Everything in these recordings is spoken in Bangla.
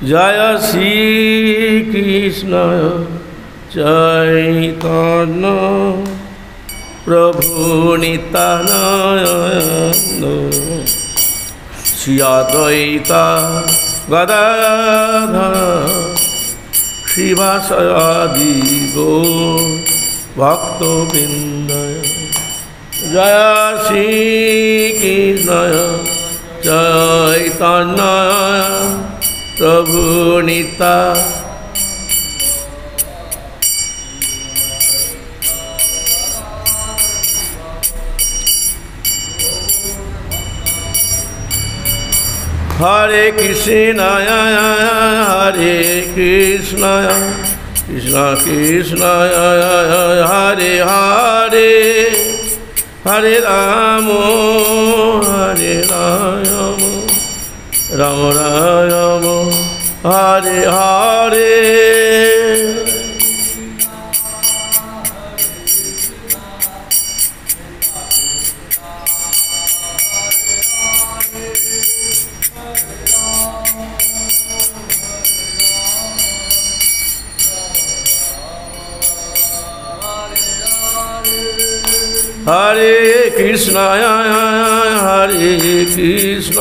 जय श्री कृष्ण चैतन्य प्रभु नित्यानंद श्री अद्वैत गदाधर श्रीवासादि गौर भक्तवृंद। जय श्री कृष्ण चैतन्य प्रभु नित्यानंद। हरे कृष्ण हरे कृष्ण कृष्ण कृष्ण हरे हरे हरे राम राम राम हरे हरे। हरे कृष्ण कृष्ण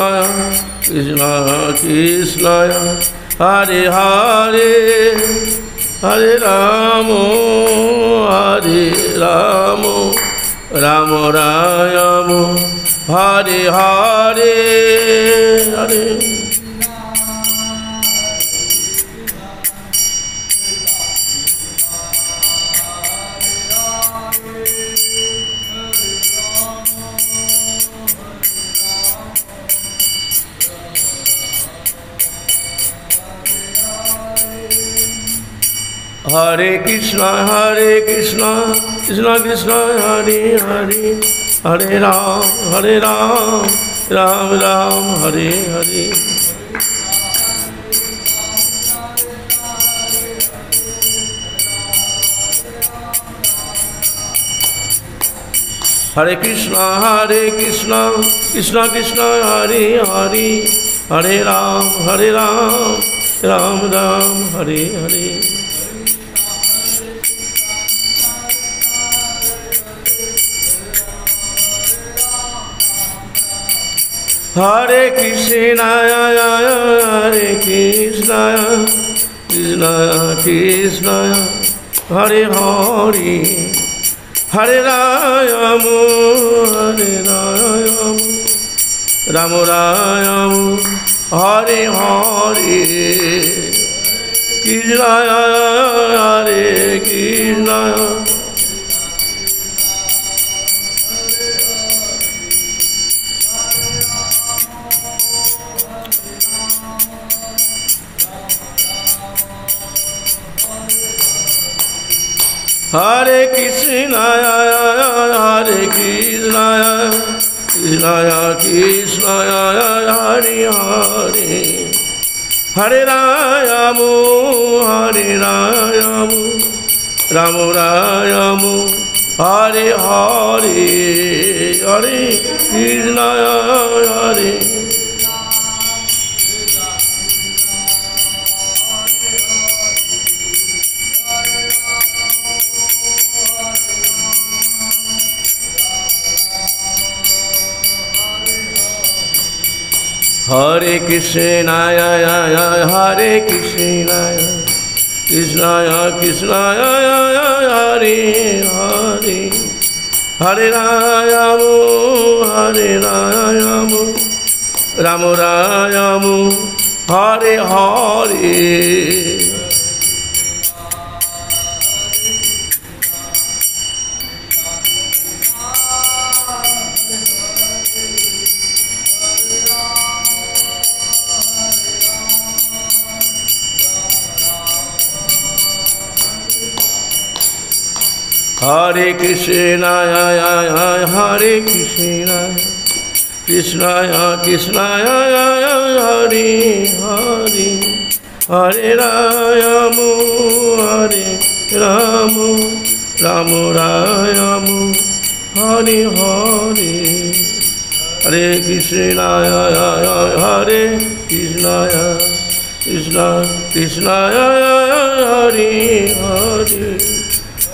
कृष्ण हरे हरे हरे राम राम राम हरे हरे हरे। हरे कृष्ण कृष्ण कृष्ण हरे हरे हरे राम राम राम हरे हरे। हरे कृष्ण कृष्ण कृष्ण हरे हरे हरे राम राम राम हरे हरे। हरे कृष्ण कृष्ण कृष्ण हरे हरे हरे राम राम राम हरे हरे कृष्ण हरे कृष्ण हरे कृष्ण कृष्ण कृष्ण हरे हरे हरे राम राम राम हरे हरे हरे कृष्ण हरे। हरे कृष्ण कृष्ण कृष्ण हरे हरे हरे राम राम राम हरे हरे। हरे कृष्ण कृष्ण कृष्ण हरे हरे हरे राम राम राम हरे हरे हरे कृष्ण কৃষ্ণ কৃষ্ণায় হরি হরি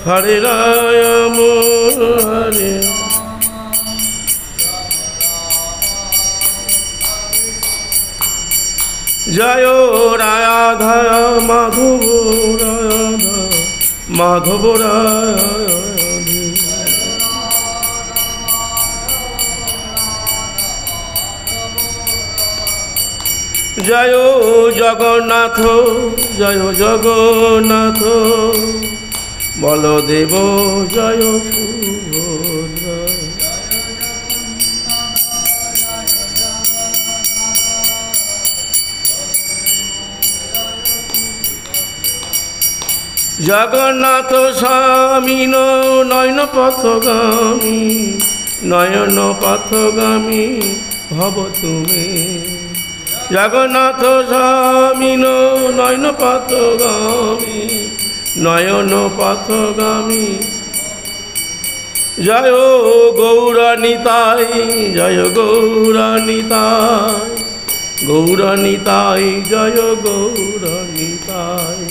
হরে রাম হরে জয় রাধা মাধব রাধা মাধব রাধে জয় জগন্নাথ জয় জগন্নাথ বলদেব জয় সুভদ্রা জগন্নাথ স্বামী নয়ন পথগামী নয়ন পথগামী ভব তুমি জগন্নাথ স্বামী নয়ন পথগামী নয়ন পথগামী জয় গৌরানিতাই জয় গৌরানিতাই গৌরানিতাই জয় গৌরানিতাই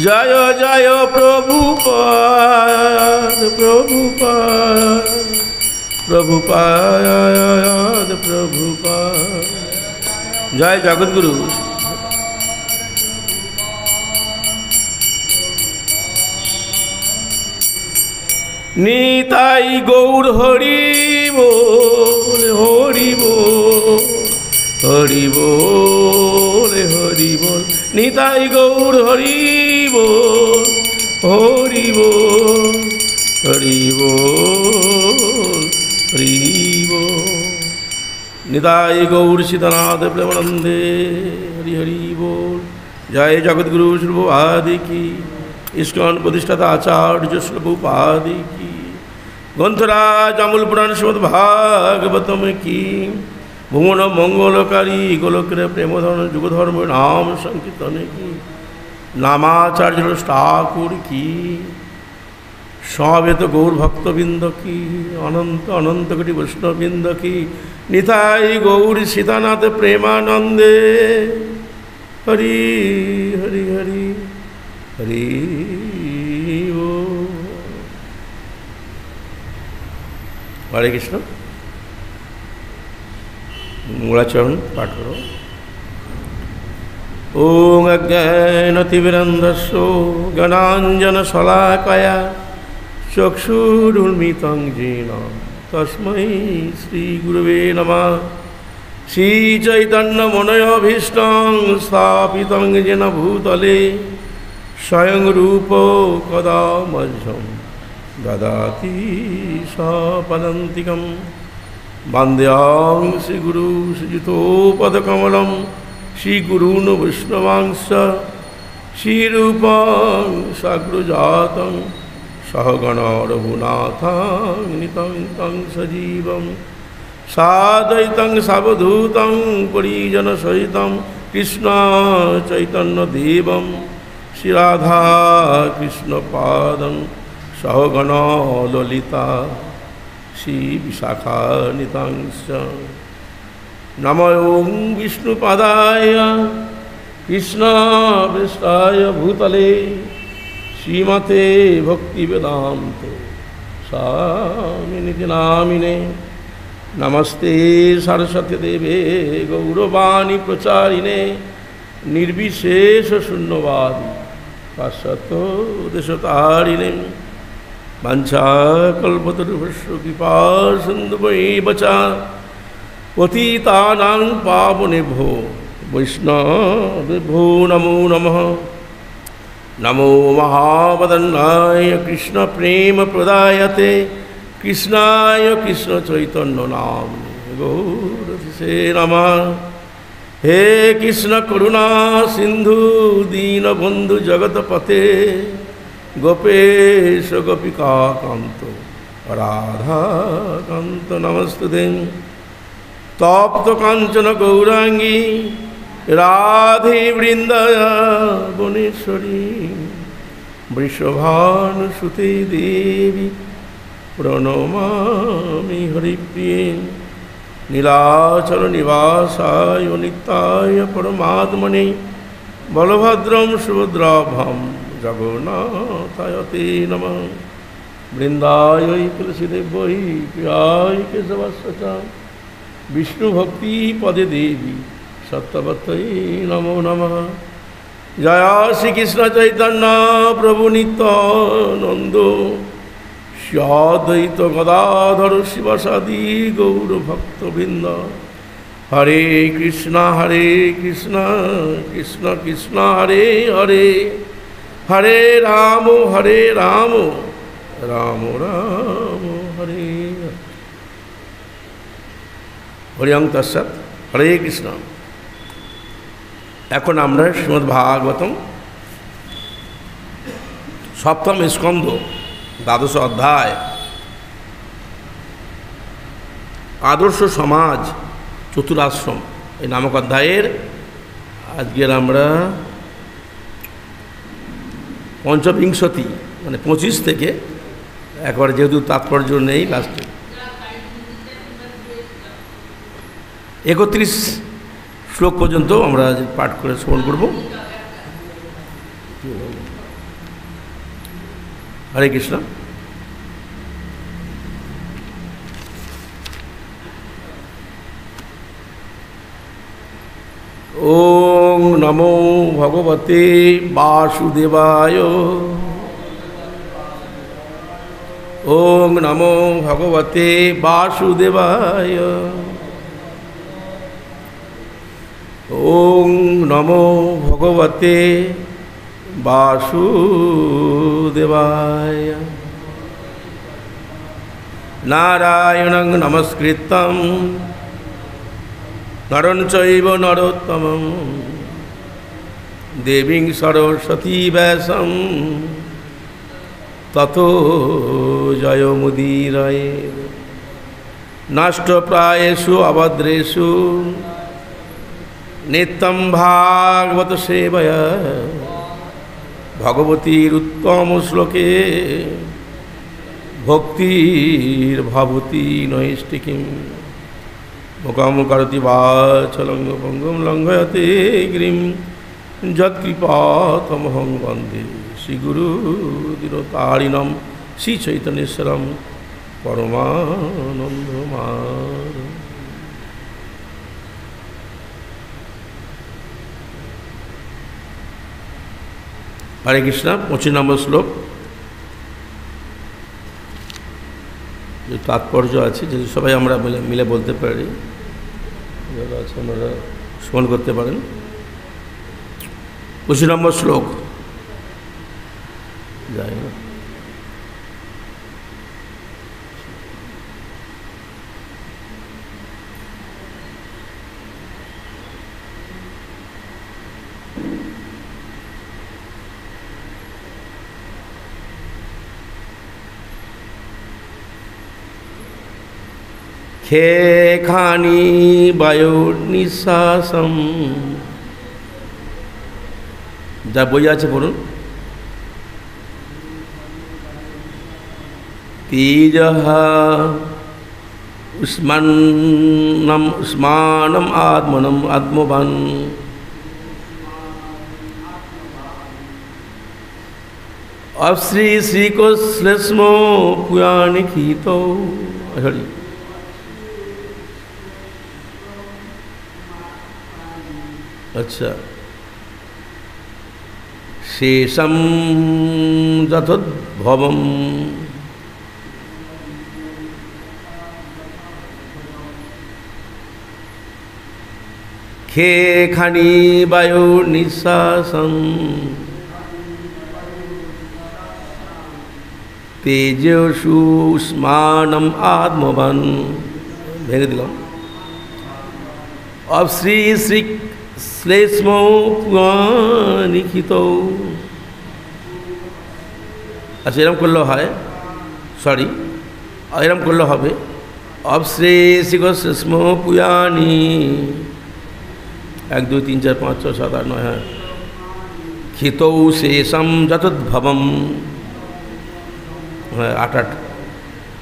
জয় জয় প্রভুপাদ প্রভুপাদ প্রভুপাদ প্রভুপাদ জয় জগদ্গুরু নিতাই গৌর হরি বল হরি বল হরি বল হরি বল নিতাই গৌর হরি বল হরি বল হরি বল হরি বল নিতাই গৌর সীতানাথ প্রেমানন্দে হরি হরি বল জয় জগদ্গুরু শ্রীপ্রভুপাদি কি ইস্কন প্রতিষ্ঠাতা আচার্য শ্রীপ্রভুপাদি কি গ্রন্থরাজ আমূল পুরাণ শ্রীমদ্ ভাগবতম কি ভুবন মঙ্গলকারী গোলকের প্রেমধন যুগধর্ম নাম সংকীর্তনে কি নামাচার্য ঠাকুর কি সমবেত গৌর ভক্তবৃন্দ কি অনন্ত অনন্ত কোটি বৈষ্ণববৃন্দ কি নিতাই গৌর সীতানাথ প্রেমানন্দে হরি হরি হরি হরি ও হরে কৃষ্ণ মূলাচরণ পাঠ করো ওম অজ্ঞানতিবিরন্ধস্য জ্ঞানাঞ্জনশলাকয়া চক্ষুरुन्मिलितं येन তস্मै শ্রীগুরবে নমঃ শ্রীচৈতন্যমনয়োভীষ্টং স্থাপিतं येन ভূতলে স্বয়ং রূপ কদা মধ্যম দদাতি সপদান্তিকম বন্দেহং শ্রীগুরু শ্রীযুতপদকমলম শ্রীগুরূन् বৈষ্ণবাংশ শ্রীরূপং সাগ্রজাতং सहगण रघुनाथं नितं सजीवं साद्वैतं सावधूतं परिजनसहितं कृष्ण चैतन्यदेवं श्रीराधा कृष्णपादं सहगण ललिता श्रीविशाखान्वितांश्च नमो विष्णुपादाय कृष्णपृष्ठाय भूतले श्रीमते भक्तिवेदांत स्वामिनिति नामिने नमस्ते सरस्वती देवे गौरवाणी प्रचारिणे निर्विशेष शून्यवादी पाश्चात्य देशतारिणे वाञ्छाकल्पतरुभ्यश्च कृपा सिन्धुभ्येव च पतितानां पावनेभ्यो वैष्णवेभ्यो नमो नमः नमो महावदन्नाय कृष्ण प्रेम प्रदायते कृष्णाय कृष्ण चैतन्य नाम गौरसे नमः हे कृष्ण करुणा सिंधु दीनबंधु जगतपते गोपेश गोपिका कांत राधा कांत नमस्तुते तप्त कांचन गौरांगी राधे वृंदावनेश्वरी वृषभानुसुते देवी প্রণমামি হরিপ্রিয়ে নীলাচল নিবাসায় নিত্যায় পরমাত্মনে বলভদ্রম সুভদ্রাভ্যাম জগন্নাথায় তে নমঃ। বৃন্দায় তুলসীদেবৈ প্রিয়ায় কেশবস্য চ বিষ্ণুভক্তি পদে দেবী সত্যবত্যৈ নমো নমঃ। জয় শ্রীকৃষ্ণ চৈতন্য প্রভু নিত্যানন্দ শ্রী অদ্বৈত গদাধর শিবাসাদি গৌর ভক্তবৃন্দ। হরে কৃষ্ণ কৃষ্ণ কৃষ্ণ হরে হরে, হরে রাম রাম রাম হরে হরে। হরিং তৎসৎ। হরে কৃষ্ণ। এখন আমরা শ্রীমদ্ ভাগবতম সপ্তম স্কন্ধ দ্বাদশ অধ্যায় আদর্শ সমাজ চতুরাশ্রম এই নামক অধ্যায়ের আজকের আমরা পঞ্চবিংশতি মানে 25 থেকে একবার, যেহেতু তাৎপর্য নেই, লাস্টে 31 শ্লোক পর্যন্ত আমরা পাঠ করে শ্রবণ করব। হরে কৃষ্ণ। ওং নমো ভগবতে বাসুদেবায়। ওং নমো ভগবতে বাসুদেবায়। ওং নমো ভগবতে বাসুদেবায়। নারায়ণং নমস্কৃত্যং নরং চৈব নরোত্তমং দেবীং সরস্বতী ব্যাসং ততো জয়মুদীরয়ে। নষ্টপ্রায়েষু অভদ্রেষু নিত্যং ভাগবত সেবয়া ভগবতীর উত্তম শ্লোকে ভক্তির ভবতি নৈষ্টিকিম। মুখম করতি বাচলং ভঙ্গুম লঙ্ঘয়তে গিরিম যৎকৃপাতমহং বন্দে শ্রীগুরু দীনতারিণম শ্রী চৈতন্যেশ্বরম পরমানন্দমাধবম। হরে কৃষ্ণ। 25 নম্বর শ্লোক, যে তাৎপর্য আছে, যদি সবাই আমরা মিলে বলতে পারি, যারা আছে আমরা স্মরণ করতে পারেন। 25 নম্বর শ্লোক। যাই না, খে খানি বায়ুর নিঃশ্বাসম। যা বই আছে পড়ুন। তেজহা উষ্মানম আত্মনম আত্মবান অশ্রী শ্রীকোশ্লেষ্ম পুয়ানিখিত। হরি। আচ্ছা, শেষম যথোদ্ভবম খে খানি বায়ু নিঃশ্বাসম তেজসু উষ্মানম আত্মবান। ভেঙে দিলাম। অশ্রী শ্রী শ্লেষ্ম পুয়ানিখিত। আচ্ছা, এরম করলেও হয়, সরি, এরম করলে হবে অবশ্রেষিক শ্লেষ্ম পুয়ানি। 1 2 3 4 5 6 7 8 9। হ্যাঁ, খিতৌ শেষম যতোদ্ভবম। হ্যাঁ, 8 8।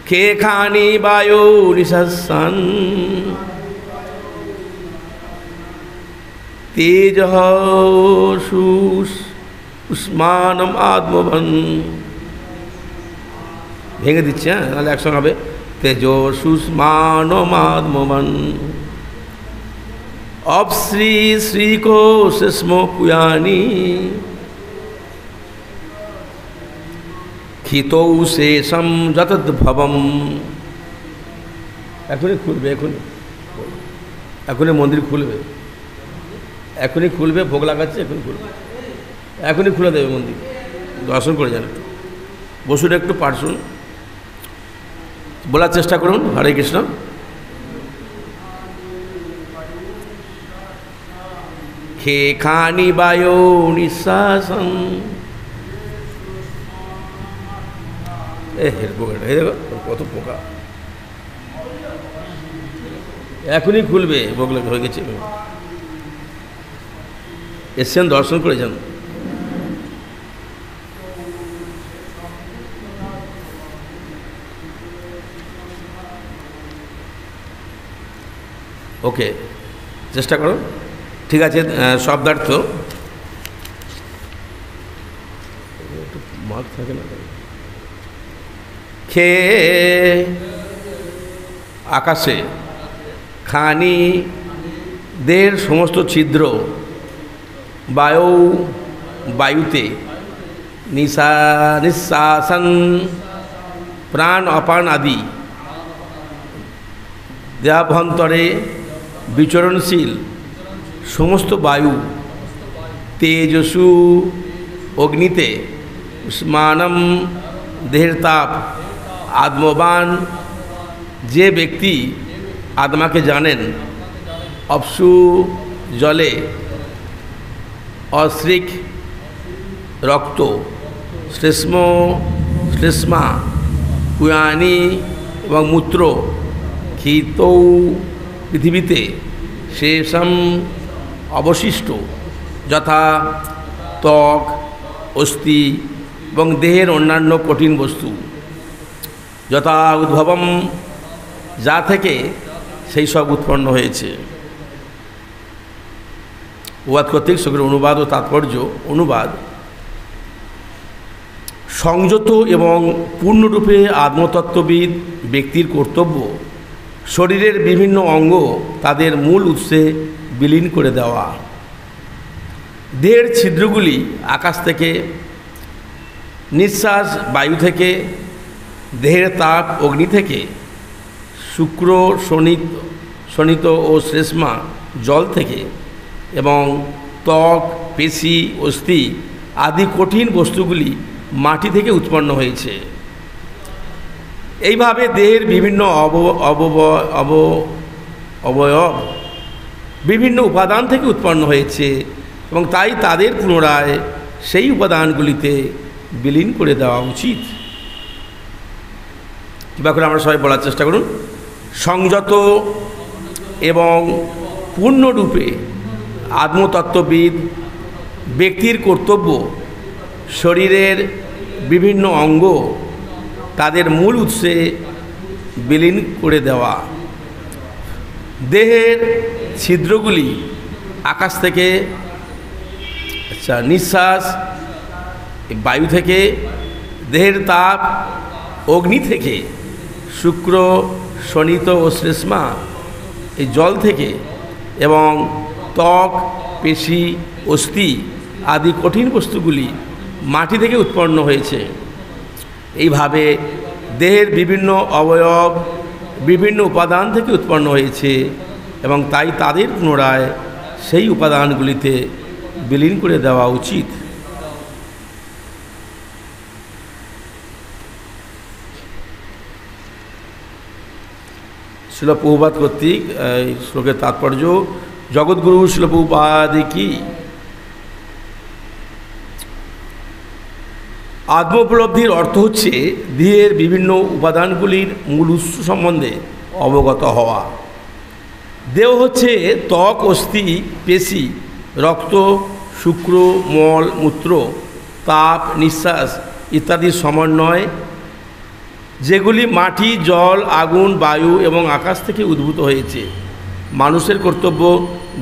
খেখানি বায়ো নিঃশ্বাসান তেজ উষ্মানম আত্মবন। ভেঙে দিচ্ছে, হ্যাঁ, তাহলে একসঙ্গে হবে তেজ সুষ্মানম আত্মবন। অপশ্রী শ্রীকোষ্ম কুয়ানি খিতৌ শেষম যতদ্ভবম। এখনই খুলবে, এখনই মন্দির খুলবে, এখনই খুলবে, ভোগ লাগাচ্ছে, এখনই খুলবে, এখনই খুলে দেবে মন্দির। দর্শন করে যান, একটু বসুন, একটু পাঠ শুনুন, বলার চেষ্টা করুন। হরে কৃষ্ণ। খেখানি বায়ো নিঃশ্বাসন। কত পোকা, এখনই খুলবে, ভোগ হয়ে গেছে। এসছেন, দর্শন করে যান। ওকে, চেষ্টা করো, ঠিক আছে। শব্দার্থ মার্ক থাকে না। খে আকাশে, খানি দের সমস্ত ছিদ্র, বায়ু বায়ুতে, নিঃশ্বাসন প্রাণ অপান আদি, দেহাভ্যন্তরে বিচরণশীল সমস্ত বায়ু, তেজসু অগ্নিতে, উষ্মানম দেহের তাপ, আত্মবান যে ব্যক্তি আত্মাকে জানেন, অপসু জলে, অশ্রিক রক্ত, শ্লেষ্মা কুয়ানি এবং মূত্র, ক্ষিতৌ পৃথিবীতে, শেষম অবশিষ্ট, যথা ত্বক, অস্থি এবং দেহের অন্যান্য কঠিন বস্তু, যথা উদ্ভবম যা থেকে সেই সব উৎপন্ন হয়েছে। অনুবাদ কর্তৃক সকলের অনুবাদ ও তাৎপর্য। অনুবাদ: সংযত এবং পূর্ণরূপে আত্মতত্ত্ববিদ ব্যক্তির কর্তব্য শরীরের বিভিন্ন অঙ্গ তাদের মূল উৎসে বিলীন করে দেওয়া। দেহের ছিদ্রগুলি আকাশ থেকে, নিঃশ্বাস বায়ু থেকে, দেহের তাপ অগ্নি থেকে, শুক্র শোণিত ও শ্লেষ্মা জল থেকে এবং ত্বক, পেশি, অস্থি আদি কঠিন বস্তুগুলি মাটি থেকে উৎপন্ন হয়েছে। এইভাবে দেহের বিভিন্ন অবয়ব বিভিন্ন উপাদান থেকে উৎপন্ন হয়েছে এবং তাই তাদের পুনরায় সেই উপাদানগুলিতে বিলীন করে দেওয়া উচিত। কীভাবে করে আমরা সবাই বলার চেষ্টা করুন। সংযত এবং পূর্ণরূপে আত্মতত্ত্ববিদ ব্যক্তির কর্তব্য শরীরের বিভিন্ন অঙ্গ তাদের মূল উৎসে বিলীন করে দেওয়া। দেহের ছিদ্রগুলি আকাশ থেকে, নিঃশ্বাস বায়ু থেকে, দেহের তাপ অগ্নি থেকে, শুক্র শোণিত ও শ্লেষ্মা এই জল থেকে এবং ত্বক, পেশি, অস্থি আদি কঠিন বস্তুগুলি মাটি থেকে উৎপন্ন হয়েছে। এইভাবে দেহের বিভিন্ন অবয়ব বিভিন্ন উপাদান থেকে উৎপন্ন হয়েছে এবং তাই তাদের পুনরায় সেই উপাদানগুলিতে বিলীন করে দেওয়া উচিত। শিল প্রভুপাদ কর্তৃক এই শ্লোকের তাৎপর্য। জগৎগুরু শিল প্রভুপাদ কি আত্মোপলব্ধির অর্থ হচ্ছে দেহের বিভিন্ন উপাদানগুলির মূল উৎস সম্বন্ধে অবগত হওয়া। দেহ হচ্ছে ত্বক, অস্থি, পেশি, রক্ত, শুক্র, মল, মূত্র, তাপ, নিঃশ্বাস ইত্যাদির সমন্বয় যেগুলি মাটি, জল, আগুন, বায়ু এবং আকাশ থেকে উদ্ভূত হয়েছে। মানুষের কর্তব্য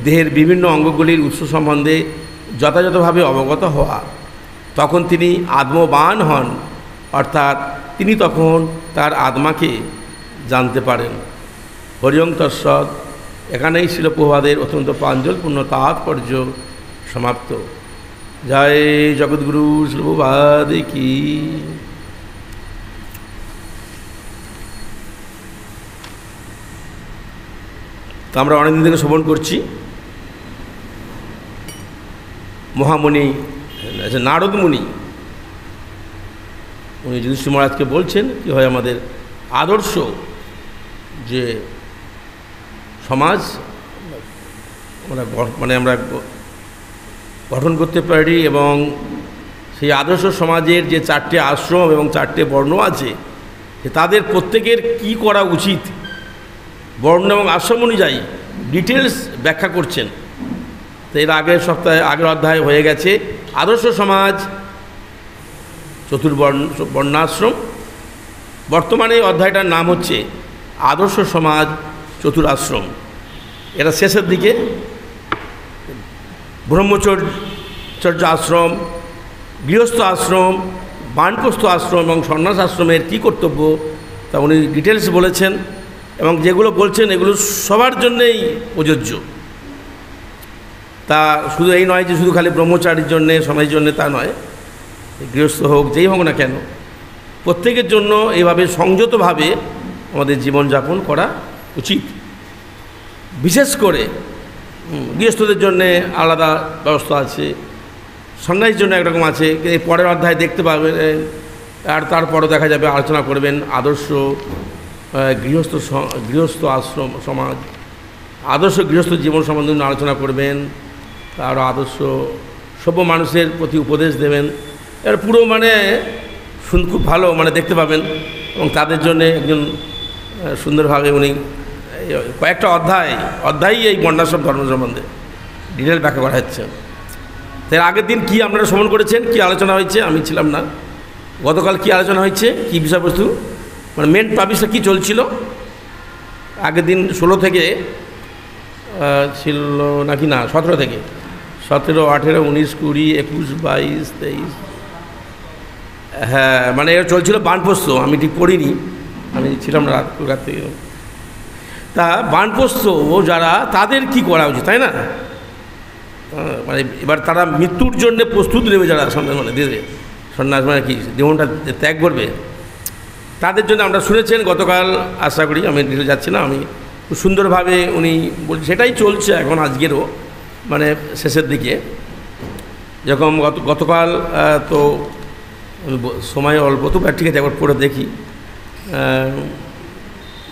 দেহের বিভিন্ন অঙ্গগুলির উৎস সম্বন্ধে যথাযথভাবে অবগত হওয়া। তখন তিনি আত্মবান হন, অর্থাৎ তিনি তখন তার আত্মাকে জানতে পারেন। হরিওম তৎসৎ। এখানেই ছিল প্রভাদের অত্যন্ত প্রাঞ্জলপূর্ণ তাৎপর্য সমাপ্ত। জয় জগদ্গুরু শ্রী প্রভুপাদ কি। তো আমরা অনেকদিন থেকে শ্রবণ করছি মহামণি নারদ মুনি, উনি যুধিষ্ঠির মহারাজকে বলছেন কি হয় আমাদের আদর্শ যে সমাজ আমরা গঠন করতে পারি, এবং সেই আদর্শ সমাজের যে 4টে আশ্রম এবং 4টে বর্ণ আছে, যে তাদের প্রত্যেকের কি করা উচিত বর্ণ এবং আশ্রম অনুযায়ী ডিটেলস ব্যাখ্যা করছেন। তো এর আগের অধ্যায় হয়ে গেছে আদর্শ সমাজ বর্ণাশ্রম। বর্তমানে এই অধ্যায়টার নাম হচ্ছে আদর্শ সমাজ চতুরাশ্রম। এটা শেষের দিকে ব্রহ্মচর্য আশ্রম, গৃহস্থ আশ্রম, বানপ্রস্থ আশ্রম এবং সন্ন্যাস আশ্রমের কী কর্তব্য তা উনি ডিটেলস বলেছেন, এবং যেগুলো বলছেন এগুলো সবার জন্যেই প্রযোজ্য। তা শুধু এই নয় যে শুধু খালি ব্রহ্মচারীর জন্যে সমাজের জন্যে তা নয়, গৃহস্থ হোক যেই হোক না কেন প্রত্যেকের জন্য এইভাবে সংযতভাবে আমাদের জীবনযাপন করা উচিত। বিশেষ করে গৃহস্থদের জন্যে আলাদা ব্যবস্থা আছে, সন্ন্যাসীর জন্য একরকম আছে। এই পরের অধ্যায় দেখতে পাবেন, আর তারপরও দেখা যাবে আলোচনা করবেন আদর্শ গৃহস্থ আশ্রম সমাজ, আদর্শ গৃহস্থ জীবন সম্বন্ধে আলোচনা করবেন, তার আদর্শ সভ্য মানুষের প্রতি উপদেশ দেবেন। এর পুরো খুব ভালো দেখতে পাবেন, এবং তাদের জন্যে একজন সুন্দরভাবে উনি কয়েকটা অধ্যায়ই এই বর্ণাশ্রম ধর্ম সম্বন্ধে ডিটেল ব্যাখ্যা করা হচ্ছে। এর আগের দিন কি আপনারা শ্রবণ করেছেন, কি আলোচনা হয়েছে? আমি ছিলাম না। গতকাল কি আলোচনা হয়েছে, কি বিষয়বস্তু মেন টপিকটা কী চলছিল? আগের দিন 16 থেকে ছিল নাকি না 17 থেকে 17, 18, 19, 20, 21, 22, 23, হ্যাঁ এর চলছিল বানপ্রস্থ। আমি ঠিক পড়িনি, আমি ছিলাম না রাত থেকে। তা বানপ্রস্থ যারা তাদের কি করা উচিত, তাই না? এবার তারা মৃত্যুর জন্য প্রস্তুত নেবে, যারা দেবে সন্ন্যাস কি জীবনটা ত্যাগ করবে, তাদের জন্য আমরা শুনেছেন গতকাল। আশা করি আমি যাচ্ছি না, আমি খুব সুন্দরভাবে উনি বলছেন সেটাই চলছে এখন আজকেরও, শেষের দিকে। যেরকম গতকাল তো সময় অল্প, তো ঠিক আছে একবার পড়ে দেখি।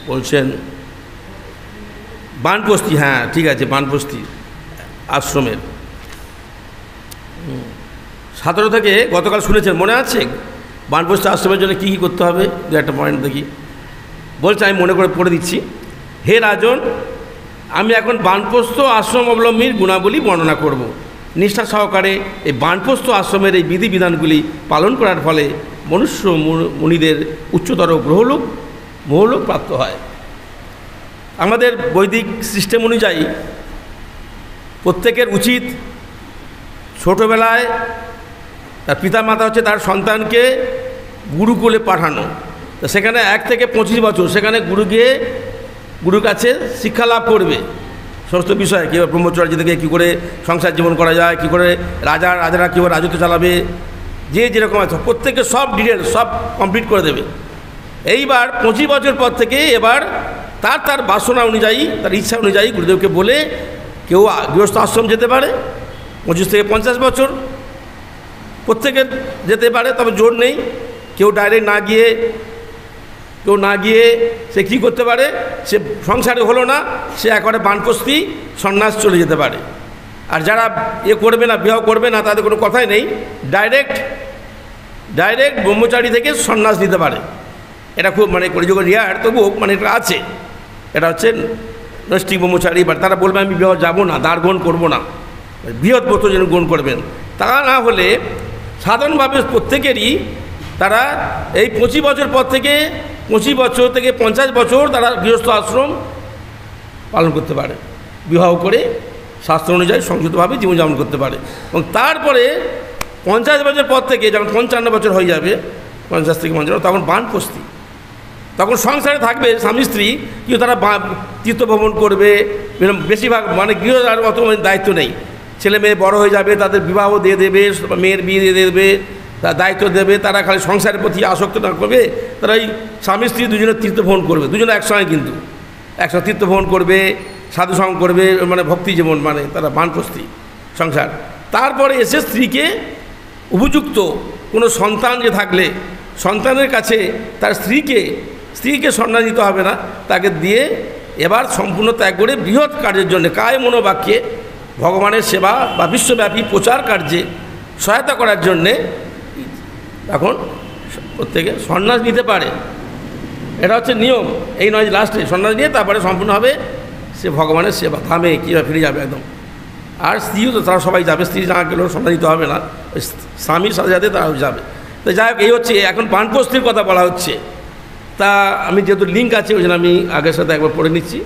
বলছেন বানপ্রস্থি, হ্যাঁ ঠিক আছে, বানপ্রস্থি আশ্রমের 17 থেকে গতকাল শুনেছেন, মনে আছে? বানপ্রস্থ আশ্রমের জন্য কী কী করতে হবে দু একটা পয়েন্ট দেখি। বলছে, আমি মনে করে পড়ে দিচ্ছি। হে রাজন, আমি এখন বানপ্রস্থ আশ্রম অবলম্বীর গুণাবলী বর্ণনা করব। নিষ্ঠা সহকারে এই বানপ্রস্থ আশ্রমের এই বিধিবিধানগুলি পালন করার ফলে মনুষ্য মুনিদের উচ্চতর মোহলোক প্রাপ্ত হয়। আমাদের বৈদিক সিস্টেম অনুযায়ী প্রত্যেকের উচিত ছোটোবেলায় তার পিতামাতা হচ্ছে তার সন্তানকে গুরুকুলে পাঠানো। তো সেখানে 1 থেকে 25 বছর সেখানে গুরুর কাছে শিক্ষা লাভ করবে সমস্ত বিষয়ে, কীভাবে ব্রহ্মচর্য থেকে কী করে সংসার জীবন করা যায়, কী করে রাজারা কীভাবে রাজত্ব চালাবে, যে যেরকম আছে প্রত্যেকে সব ডিটেলস সব কমপ্লিট করে দেবে। এইবার 25 বছর পর থেকে এবার তার বাসনা অনুযায়ী, তার ইচ্ছা অনুযায়ী গুরুদেবকে বলে কেউ গৃহস্থ আশ্রম যেতে পারে, 25 থেকে 50 বছর প্রত্যেকের যেতে পারে, তবে জোর নেই। কেউ ডাইরেক্ট না গিয়ে সে কী করতে পারে, সে সংসারে হলো না, সে একেবারে বানপ্রস্থি সন্ন্যাস চলে যেতে পারে। আর যারা করবে না, বিবাহ করবে না, তাদের কোনো কথাই নেই, ডাইরেক্ট ব্রহ্মচারী থেকে সন্ন্যাস নিতে পারে। এটা খুব কলিযুগের রিয়ার, তবুও এটা আছে। এটা হচ্ছে নৈষ্ঠিক ব্রহ্মচারী, বা তারা বলবে আমি বিবাহ যাবো না, দ্বার গ্রহণ করবো না, বৃহৎ ব্রত যেন গ্রহণ করবেন। তা না হলে সাধারণভাবে প্রত্যেকেরই তারা এই 25 বছর পর থেকে 25 বছর থেকে 50 বছর তারা গৃহস্থ আশ্রম পালন করতে পারে, বিবাহ করে শাস্ত্র অনুযায়ী সংযতভাবে জীবনযাপন করতে পারে। এবং তারপরে 50 বছর পর থেকে যখন 55 বছর হয়ে যাবে, 50 থেকে 55, তখন বানপ্রস্থি, তখন সংসারে থাকবে স্বামী স্ত্রী, কিন্তু তারা তীর্থভ্রমণ করবে। বেশিরভাগ মানে গৃহ আর অত দায়িত্ব নেই, ছেলে মেয়ে বড় হয়ে যাবে, তাদের বিবাহ দিয়ে দেবে, মেয়ের বিয়ে দিয়ে দেবে, তার দায়িত্ব দেবে, তারা খালি সংসারের প্রতি আসক্ত না করবে, তারা এই স্বামী স্ত্রী দুজনে তীর্থভ্রমণ করবে, দুজনে একসঙ্গে, কিন্তু একসঙ্গে তীর্থভ্রমণ করবে, সাধুসঙ্গ করবে, মানে ভক্তি জীবন, মানে তারা বানপ্রস্থি সংসার। তারপরে এসে স্ত্রীকে উপযুক্ত কোনো সন্তান যে থাকলে সন্তানের কাছে তার স্ত্রীকে সম্মান দিতে হবে না, তাকে দিয়ে এবার সম্পূর্ণ ত্যাগ করে বৃহৎ কার্যের জন্য কায় মনোবাক্যে ভগবানের সেবা বা বিশ্বব্যাপী প্রচার কার্যে সহায়তা করার জন্যে এখন প্রত্যেকে সন্ন্যাস নিতে পারে। এটা হচ্ছে নিয়ম, এই নয় লাস্টে সন্ন্যাস নিয়ে তারপরে সম্পূর্ণ হবে সে ভগবানের সেবা, থামে কীভাবে ফিরে যাবে একদম। আর স্ত্রীও তো তারা সবাই যাবে, স্ত্রী না গেলেও সন্ন্যাস নিতে হবে না, স্বামীর সাথে সাথে তারাও যাবে। তো যাই হোক, এই হচ্ছে এখন বানপ্রস্থির কথা বলা হচ্ছে। তা আমি যেহেতু লিঙ্ক আছে ওই জন্য আমি আগের সাথে একবার পড়ে নিচ্ছি।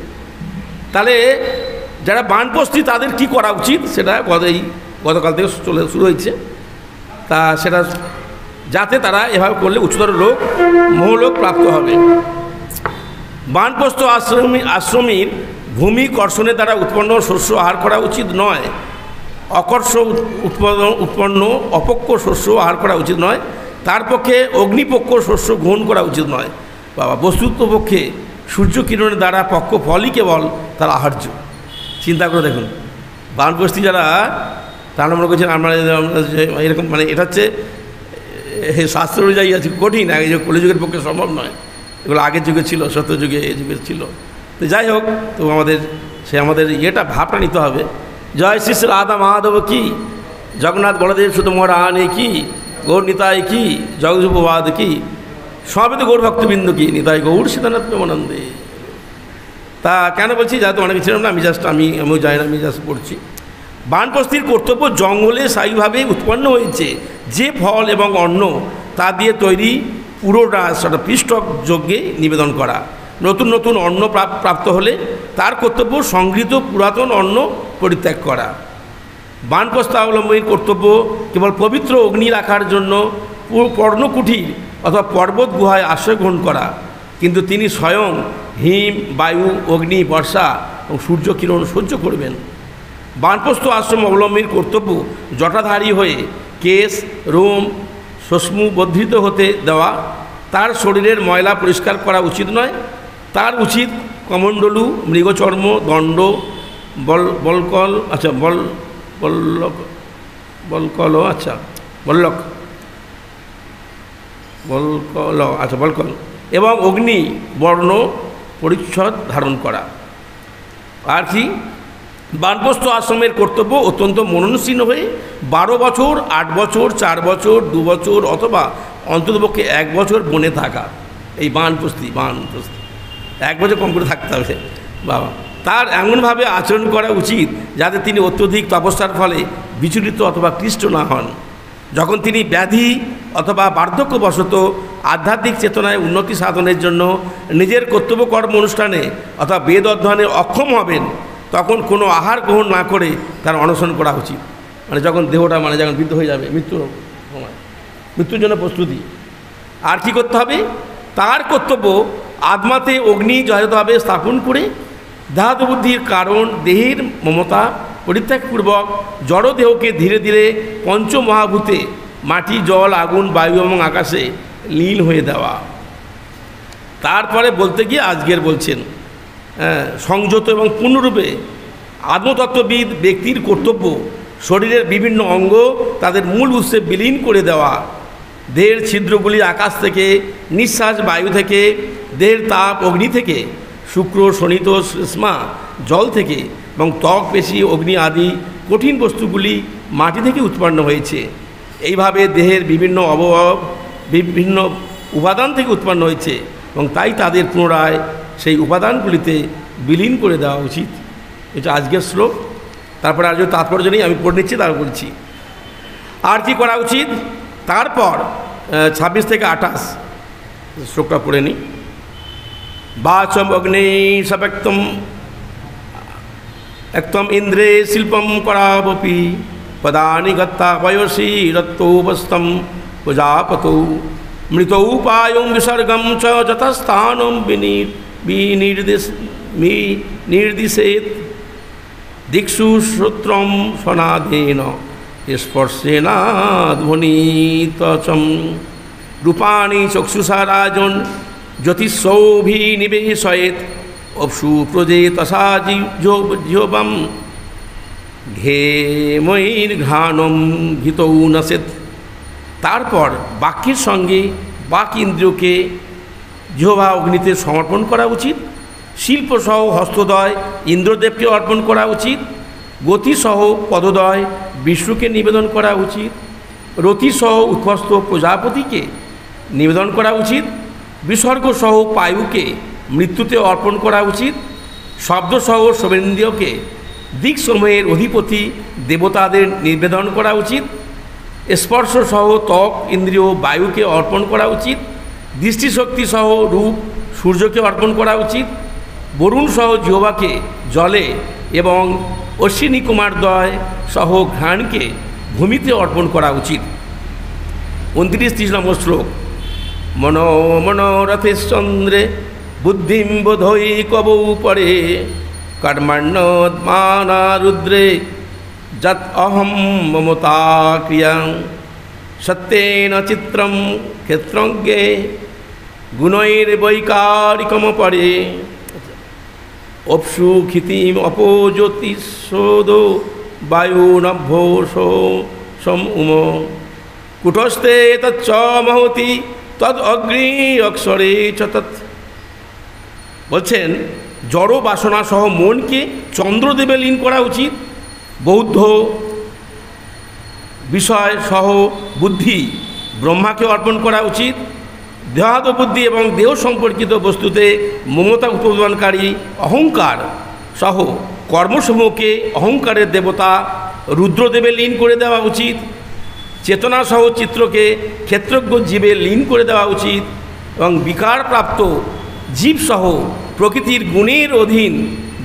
তাহলে যারা বানপ্রস্থি তাদের কি করা উচিত সেটা গতকাল থেকে শুরু হয়েছে। তা সেটা যাতে তারা এভাবে করলে উচ্চতর লোক মোহলোক প্রাপ্ত হবে। বানপ্রস্থ আশ্রমীর ভূমি কর্ষণের দ্বারা উৎপন্ন শস্য আহার করা উচিত নয়, অকর্ষ উৎপন্ন অপক্ষ শস্য আহার করা উচিত নয়, তার পক্ষে অগ্নিপক্ষ শস্য গ্রহণ করা উচিত নয়। বাবা, বস্তুতপক্ষে সূর্যকিরণের দ্বারা পক্ষ ফলই কেবল তার আহার্য। চিন্তা করে দেখুন, বানপ্রস্থি যারা, তারা মনে করছেন আমরা এরকম, মানে এটা হচ্ছে শাস্ত্র অনুযায়ী আছে কঠিন, আগে কলিযুগের পক্ষে সম্ভব নয়, এগুলো আগের যুগে ছিল, সত্যযুগে এই যুগে ছিল। তো যাই হোক, তো আমাদের ইয়েটা ভাবটা নিতে হবে। জয় শ্রী শ্রী রাধা মহাদেব কি, জগন্নাথ বলদেব সুত মহারানী কি, গৌর নিতাই কি, জগযুগবাদ কি, সবেত গৌর ভক্তবৃন্দ কি, নিতাই গৌর সীতানাথ প্রেমানন্দে। তা কেন বলছি, যাতে অনেক ছিলাম না, আমিও যাই না, আমি জাস্ট পড়ছি। বানপ্রস্থির কর্তব্য জঙ্গলে স্থায়ীভাবে উৎপন্ন হয়েছে যে ফল এবং অন্ন তা দিয়ে তৈরি পুরোটা সেটা পৃষ্ঠক যজ্ঞে নিবেদন করা। নতুন নতুন অন্ন প্রাপ্ত হলে তার কর্তব্য সংগৃহীত পুরাতন অন্ন পরিত্যাগ করা। বানপ্রস্থাবলম্বীর কর্তব্য কেবল পবিত্র অগ্নি রাখার জন্য পর্ণকুঠির অথবা পর্বত গুহায় আশ্রয় গ্রহণ করা, কিন্তু তিনি স্বয়ং হিম, বায়ু, অগ্নি, বর্ষা এবং সূর্যকিরণ সহ্য করবেন। বানপ্রস্থ আশ্রম অবলম্বীর কর্তব্য জটাধারী হয়ে কেশ, রোম, শ্মশ্রু বর্ধিত হতে দেওয়া, তার শরীরের ময়লা পরিষ্কার করা উচিত নয়। তার উচিত কমণ্ডলু, মৃগচর্ম, দণ্ড, বলকল এবং অগ্নি বর্ণ পরিচ্ছদ ধারণ করা। আর কি, বানপ্রস্থ আশ্রমের কর্তব্য অত্যন্ত মননশীল হয়ে 12 বছর, 8 বছর, 4 বছর, 2 বছর অথবা অন্ততপক্ষে 1 বছর বনে থাকা। এই বানপ্রস্থি 1 বছর কম করে থাকতে হবে বাবা। তার এমনভাবে আচরণ করা উচিত যাতে তিনি অত্যধিক তপস্যার ফলে বিচলিত অথবা ক্লিষ্ট না হন। যখন তিনি ব্যাধি অথবা বার্ধক্যবশত আধ্যাত্মিক চেতনায় উন্নতি সাধনের জন্য নিজের কর্তব্য কর্ম অনুষ্ঠানে অথবা বেদ অধ্যয়নে অক্ষম হবেন, তখন কোনো আহার গ্রহণ না করে তার অনশন করা উচিত। মানে যখন দেহটা যখন বৃদ্ধ হয়ে যাবে, মৃত্যুর জন্য প্রস্তুতি। আর কি করতে হবে, তার কর্তব্য আত্মাতে অগ্নি যথাযথভাবে স্থাপন করে দেহাত্ম বুদ্ধির কারণ দেহের মমতা পরিত্যাগপূর্বক জড়দেহকে ধীরে ধীরে পঞ্চমহাভূতে মাটি, জল, আগুন, বায়ু এবং আকাশে লীন হয়ে দেওয়া। তারপরে বলতে গিয়ে আজকের বলছেন সংযত এবং পূর্ণরূপে আত্মতত্ত্ববিদ ব্যক্তির কর্তব্য শরীরের বিভিন্ন অঙ্গ তাদের মূল উৎসে বিলীন করে দেওয়া। দেহের ছিদ্রগুলি আকাশ থেকে, নিঃশ্বাস বায়ু থেকে, দেহের তাপ অগ্নি থেকে, শুক্র, শনিত, শ্লেষ্মা জল থেকে এবং ত্বক, পেশি, অগ্নি আদি কঠিন বস্তুগুলি মাটি থেকে উৎপন্ন হয়েছে। এইভাবে দেহের বিভিন্ন অবয়ব বিভিন্ন উপাদান থেকে উৎপন্ন হয়েছে এবং তাই তাদের পুনরায় সেই উপাদানগুলিতে বিলীন করে দেওয়া উচিত। এটা আজকের শ্লোক। তারপরে আজও তাৎপর্য নেই, আমি পড়ে নিচ্ছি, তারপর বলছি আর কি করা উচিত। তারপর 26 থেকে 28 শ্লোকটা পড়ে নিই। বাচম অগ্নি সব্যক্তম একতম ইন্দ্রে শিল্পম করাবপি পদানি গত্তা বয়সী রত্তোপস্তম প্রজাপতৌ মৃতৌপায়ং বিসর্গম চ যতস্থানম নির্দিশেত দিক্ষু শ্রোত্রম সনাদেন স্পর্শেনাধ্বনিতচম রূপাণি চক্ষুষা রাজন জ্যোতিষৌভিনিবেশয়েত অপসু প্রজেতসা জিহ্বম ঘেমৈর্ঘ্রাণম ঘৃতৌ নসেত। তারপর বাক্যের সঙ্গে বাক ইন্দ্রিয়কে জিহ্বা অগ্নিতে সমর্পণ করা উচিত। শিল্পসহ হস্তদয় ইন্দ্রদেবকে অর্পণ করা উচিত। গতিসহ পদদয় বিষ্ণুকে নিবেদন করা উচিত। রতিসহ উৎকষ্ট প্রজাপতিকে নিবেদন করা উচিত। বিসর্গসহ পায়ুকে মৃত্যুতে অর্পণ করা উচিত। শব্দসহ শ্রবণেন্দ্রিয়কে দিকসমূহের অধিপতি দেবতাদের নিবেদন করা উচিত। স্পর্শসহ ত্বক ইন্দ্রিয় বায়ুকে অর্পণ করা উচিত। দৃষ্টিশক্তিসহ রূপ সূর্যকে অর্পণ করা উচিত। বরুণসহ জিহ্বাকে জলে এবং অশ্বিনী কুমারদ্বয় সহ ঘ্রাণকে ভূমিতে অর্পণ করা উচিত। 29-30 নম্বর শ্লোক। মনোরথেশ্চন্দ্রে বুদ্ধিম বোধৈ কবৌ পরে কর্মণ্যমানা রুদ্রে যত অহম মমতা ক্রিয়া সত্যেন চিত্রম ক্ষেত্রজ্ঞে গুণৈর্বৈকারিকম পরে অপসু ক্ষিতিম অপজ্যোতিষোদো বায়ুনভ্যো সম উম কুটস্থে তচ্চ মহতি তদ অগ্নি অক্ষরে চ তৎ। বলছেন জড় বাসনা সহ মনকে চন্দ্রদেবে লীন করা উচিত। বৌদ্ধ বিষয় সহ বুদ্ধি ব্রহ্মাকে অর্পণ করা উচিত। দেহাদ বুদ্ধি এবং দেহ সম্পর্কিত বস্তুতে মমতা উৎপাদনকারী অহংকার সহ কর্মসমূহকে অহংকারের দেবতা রুদ্রদেবে লীন করে দেওয়া উচিত। চেতনা সহ চিত্রকে ক্ষেত্রজ্ঞ জীবে লীন করে দেওয়া উচিত এবং বিকারপ্রাপ্ত জীবসহ প্রকৃতির গুণের অধীন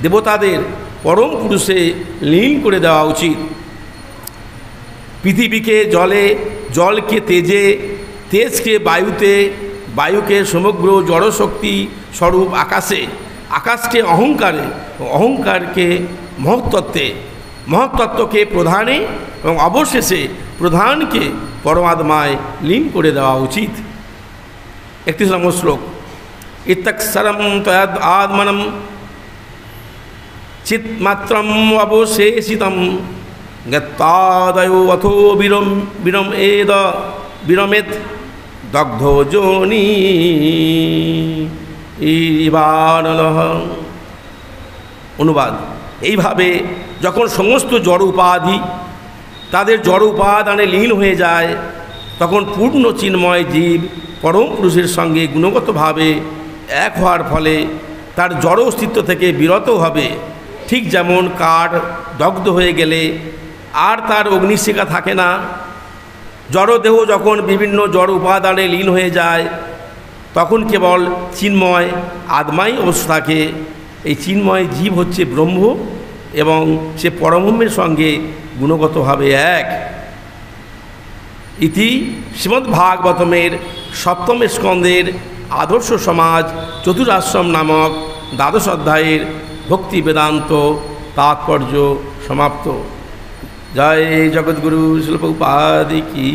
দেবতাদের পরম পুরুষে লীন করে দেওয়া উচিত। পৃথিবীকে জলে, জলকে তেজে, তেজকে বায়ুতে, বায়ুকে সমগ্র জড়শক্তি স্বরূপ আকাশে, আকাশকে অহংকারে, অহংকারকে মহত্তত্ত্বে, মহত্তত্ত্বকে প্রধানে এবং অবশেষে প্রধানকে পরমাত্মায় লীন করে দেওয়া উচিত। 31 নম্বর শ্লোক। ইত্যক্ষরম তয়াদ আত্মনম চিৎমাত্রম অবশেষিতম গত্তাদয়ো অথো বিরমেদ দগ্ধ যোনি ইবানলহ। অনুবাদ। এইভাবে যখন সমস্ত জড় উপাধি তাদের জড় উপাদানে লীন হয়ে যায় তখন পূর্ণ চিন্ময় জীব পরম পুরুষের সঙ্গে গুণগতভাবে এক হওয়ার ফলে তার জড় অস্তিত্ব থেকে বিরত হবে। ঠিক যেমন কাঠ দগ্ধ হয়ে গেলে আর তার অগ্নিশিখা থাকে না, জড়দেহ যখন বিভিন্ন জড় উপাদানে লীন হয়ে যায় তখন কেবল চিন্ময় আত্মাই অবস্থা থাকে। এই চিন্ময় জীব হচ্ছে ব্রহ্ম এবং সে পরব্রহ্মের সঙ্গে গুণগতভাবে এক। ইতি শ্রীমদ্ভাগবতমের 7ম স্কন্ধের আদর্শ সমাজ চতুরাশ্রম নামক 12 অধ্যায়ের ভক্তি বেদান্ত তাৎপর্য সমাপ্ত। জয় জগৎগুরু শিল প্রভুপাদ কি।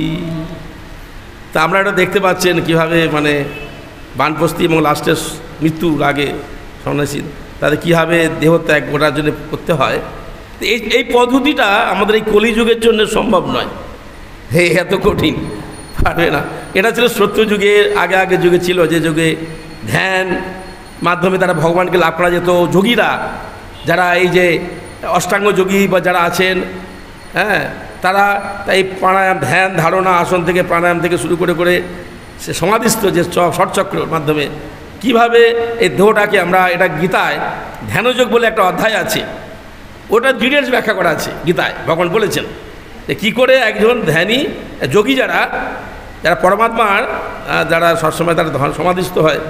তা আমরা এটা দেখতে পাচ্ছেন কীভাবে মানে বানপ্রস্থি এবং লাস্টের মৃত্যুর আগে সন্ন্যাসী তাদের কীভাবে দেহত্যাগ করার জন্য করতে হয়। এই পদ্ধতিটা আমাদের এই কলিযুগের জন্য সম্ভব নয়। এত কঠিন পারবে না। এটা ছিল সত্য যুগের আগে যুগে ছিল, যে যুগে ধ্যান মাধ্যমে তারা ভগবানকে লাভ করা যেত। যোগীরা যারা এই যে অষ্টাঙ্গ যোগী বা যারা আছেন, হ্যাঁ, তারা এই প্রাণায়াম, ধ্যান ধারণা, আসন থেকে প্রাণায়াম থেকে শুরু করে সে সমাধিস্থ যে ষটচক্রের মাধ্যমে কিভাবে এই দেহটাকে আমরা, এটা গীতায় ধ্যানযোগ বলে একটা অধ্যায় আছে, ওটা ডিটেলস ব্যাখ্যা করা আছে গীতায়। ভগবান বলেছেন যে কী করে একজন ধ্যানী যোগী যারা পরমাত্মার যারা সবসময় তারা সমাধিস্থ হয়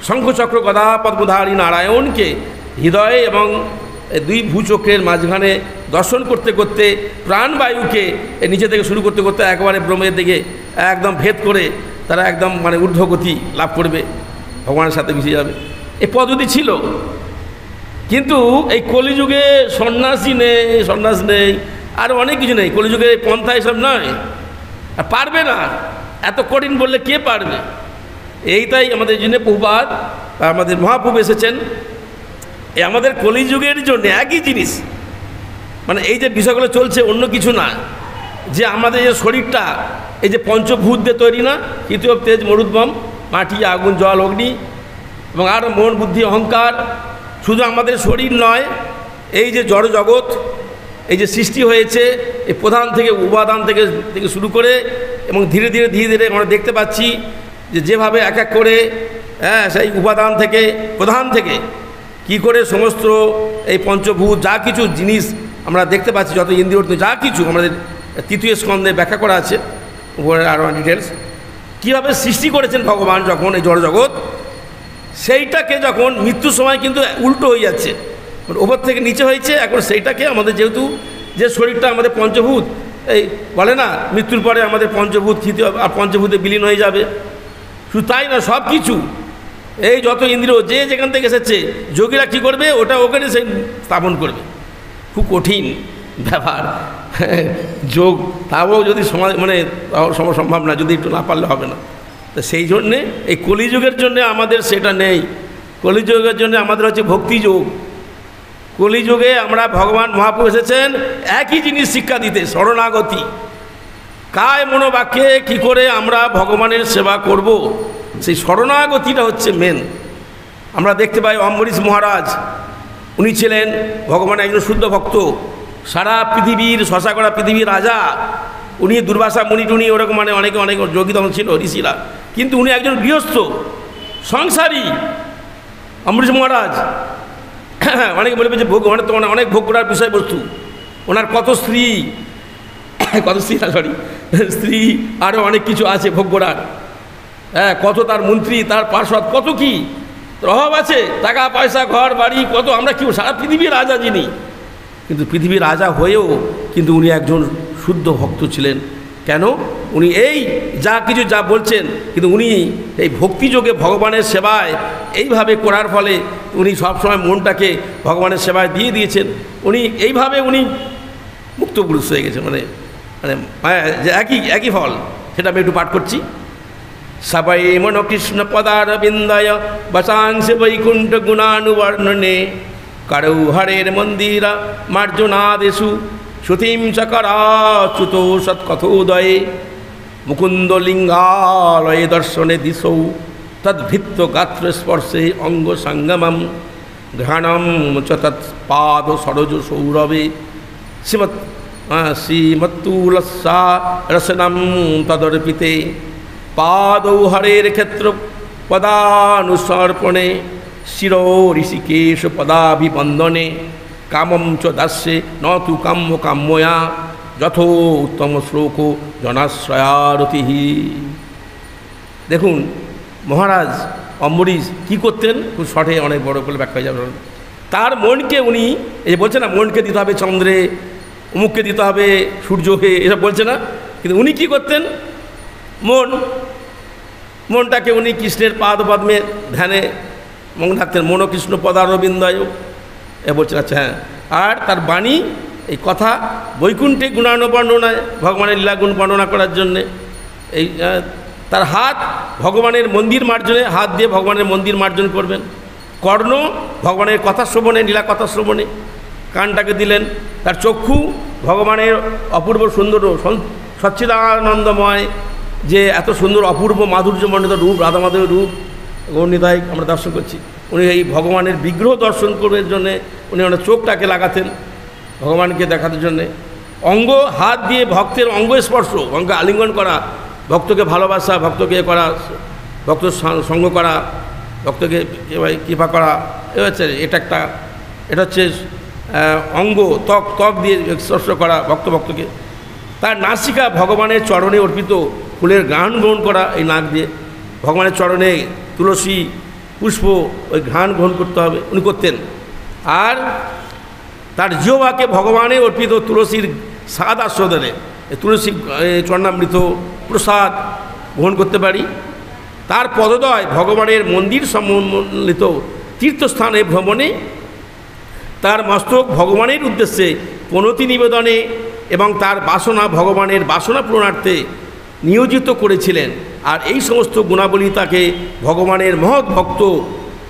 শঙ্খচক্র গদা পদ্মধারী নারায়ণকে হৃদয়ে এবং দুই ভূচক্রের মাঝখানে দর্শন করতে করতে প্রাণবায়ুকে নিচে থেকে শুরু করতে করতে একবারে ব্রহ্মের দিকে একদম ভেদ করে তারা একদম মানে ঊর্ধ্বগতি লাভ করবে, ভগবানের সাথে মিশে যাবে। এই পদ্ধতি ছিল, কিন্তু এই কলিযুগে সন্ন্যাস নেই আর অনেক কিছু নেই। কলিযুগে পন্থা এসব নয়, আর পারবে না, এত কঠিন বললে কে পারবে। এইটাই আমাদের জন্য প্রভুপাদ আমাদের মহাপ্রভু এসেছেন এই আমাদের কলিযুগের জন্য একই জিনিস, মানে এই যে বিষয়গুলো চলছে অন্য কিছু না, যে আমাদের যে শরীরটা এই যে পঞ্চভূত দিয়ে তৈরি না, তৃতীয় তেজ মরুদ্গম, মাটি আগুন জল অগ্নি এবং আর মন বুদ্ধি অহংকার। শুধু আমাদের শরীর নয়, এই যে জড় জগৎ, এই যে সৃষ্টি হয়েছে এই প্রধান থেকে উপাদান থেকে শুরু করে এবং ধীরে ধীরে আমরা দেখতে পাচ্ছি যে যেভাবে এক এক করে সেই উপাদান থেকে প্রধান থেকে কি করে সমস্ত এই পঞ্চভূত যা কিছু জিনিস আমরা দেখতে পাচ্ছি, যত ইন্দ্রিয় যা কিছু আমাদের তৃতীয় স্কন্ধে ব্যাখ্যা করা আছে, উপরে আরও ডিটেলস কীভাবে সৃষ্টি করেছেন ভগবান যখন এই জড়জগৎ, সেইটাকে যখন মৃত্যুর সময় কিন্তু উল্টো হয়ে যাচ্ছে, ওপর থেকে নিচে হয়েছে। এখন সেইটাকে আমাদের যেহেতু যে শরীরটা আমাদের পঞ্চভূত, এই বলে না মৃত্যুর পরে আমাদের পঞ্চভূত তৃতীয় আর পঞ্চভূতে বিলীন হয়ে যাবে। শুধু তাই না, সব কিছু এই যত ইন্দ্রিয় যে যেখান থেকে এসেছে যোগীরা কী করবে, ওটা ওখানে সে স্থাপন করবে। খুব কঠিন ব্যাপার যোগ, তাও যদি সমাজ মানে সম্ভব না, যদি একটু না পারলে হবে না। তো সেই জন্যে এই কলিযুগের জন্য আমাদের সেটা নেই। কলিযুগের জন্য আমাদের হচ্ছে ভক্তিযোগ। কলিযুগে আমরা ভগবান মহাপ্রভু এসেছেন একই জিনিস শিক্ষা দিতে, শরণাগতি। কায় মনোবাক্যে কী করে আমরা ভগবানের সেবা করব, সেই শরণাগতিটা হচ্ছে মেন। আমরা দেখতে পাই অম্বরীশ মহারাজ, উনি ছিলেন ভগবানের একজন শুদ্ধ ভক্ত, সারা পৃথিবীর শশা করা পৃথিবীর রাজা। উনি দুর্বাসা মুনি টুনি ওরকম মানে অনেক যোগী তখন ছিল ঋষিরা, কিন্তু উনি একজন গৃহস্থ সংসারী অম্বরীশ মহারাজ। অনেকে বলবে যে ভোগ মানে তো অনেক ভোগ করার বিষয়বস্তু, ওনার কত স্ত্রী স্ত্রী আরও অনেক কিছু আছে ভোগ করার, কত তার মন্ত্রী, তার পার্ষদ, কত কি অভাব আছে, টাকা পয়সা ঘর বাড়ি কত, আমরা কি সারা পৃথিবীর রাজা যিনি। কিন্তু পৃথিবীর রাজা হয়েও কিন্তু উনি একজন শুদ্ধ ভক্ত ছিলেন। কেন? উনি এই যা কিছু যা বলছেন, কিন্তু উনি এই ভক্তিযোগে ভগবানের সেবায় এইভাবে করার ফলে উনি সবসময় মনটাকে ভগবানের সেবায় দিয়ে দিয়েছেন। উনি এইভাবে উনি মুক্ত পুরুষ হয়ে গেছে, মানে মানে যে একই ফল। সেটা আমি একটু পাঠ করছি। সবাই মন কৃষ্ণ পদারবিন্দয় বসাংশ বৈকুণ্ঠ গুণানুবর্ণনে করৌ হরের মন্দির মার্জনাদেশু শ্রুতিম চকরাচ্যুত সৎকথোদয়ে মুকুন্দ লিঙ্গালয়ে দর্শনে দিশৌ তদ্ভিত্ত গাত্র স্পর্শে অঙ্গ সঙ্গমম ঘ্রাণম চ তৎপাদ সরজ সৌরভে শ্রীমত্তুলসা রসনম তদর্পিতে পাদৌ হরের ক্ষেত্র পদানুসর্পণে শিরো ঋষিকেশ পদাভিবন্দনে কামম চ দাস্যে ন তু কাম্য কাম্যয়া যথো উত্তম শ্লোক জনাশ্রয়ারতি। দেখুন মহারাজ অম্বরীশ কী করতেন, খুব শর্টে অনেক বড় করে ব্যাখ্যা হয়ে যাবে। তার মনকে উনি এই বলছে না মনকে দিতে হবে চন্দ্রে, অমুককে দিতে হবে সূর্যকে, এসব বলছে না, কিন্তু উনি কী করতেন, মনটাকে উনি কৃষ্ণের পাদ পদ্মে ধ্যানে মন রাখতেন। মন কৃষ্ণ পদারবিন্দয় এ বলছেন। আচ্ছা হ্যাঁ, আর তার বাণী এই কথা বৈকুণ্ঠে গুণানুবর্ণনায় ভগবানের লীলাগুণ বর্ণনা করার জন্যে এই তার হাত ভগবানের মন্দির মার্জনে, হাত দিয়ে ভগবানের মন্দির মার্জন করবেন। কর্ণ ভগবানের কথা শ্রবণে, লীলা কথা শ্রবণে কানটাকে দিলেন। তার চক্ষু ভগবানের অপূর্ব সুন্দর সচ্চিদানন্দময় যে এত সুন্দর অপূর্ব মাধুর্যমণ্ডিত রূপ, রাধা মাধবের রূপ গৌরনিতাই আমরা দর্শন করছি। উনি এই ভগবানের বিগ্রহ দর্শন করবার জন্যে উনি ওনার চোখটাকে লাগাতেন ভগবানকে দেখানোর জন্যে। অঙ্গ হাত দিয়ে ভক্তের অঙ্গ স্পর্শ, অঙ্গ আলিঙ্গন করা, ভক্তকে ভালোবাসা, ভক্তকে করা, ভক্ত সঙ্গ করা, ভক্তকে কৃপা করা, এটা হচ্ছে অঙ্গ। ত্বক দিয়ে স্পর্শ করা ভক্তকে। তার নাসিকা ভগবানের চরণে অর্পিত ফুলের গ্রহণ করা, এই নাক দিয়ে ভগবানের চরণে তুলসী পুষ্প ওই ঘ্রাণ গ্রহণ করতে হবে, উনি করতেন। আর তার জিহ্বাকে ভগবানের অর্পিত তুলসীর স্বাদ আস্বাদনে তুলসী চরণামৃত প্রসাদ গ্রহণ করতে পারি। তার পদদয় ভগবানের মন্দির সম্মিলিত তীর্থস্থানে ভ্রমণে তার মস্তক ভগবানের উদ্দেশ্যে প্রণতি নিবেদনে এবং তার বাসনা ভগবানের বাসনা পূরণার্থে নিয়োজিত করেছিলেন। আর এই সমস্ত গুণাবলী তাকে ভগবানের মহৎ ভক্ত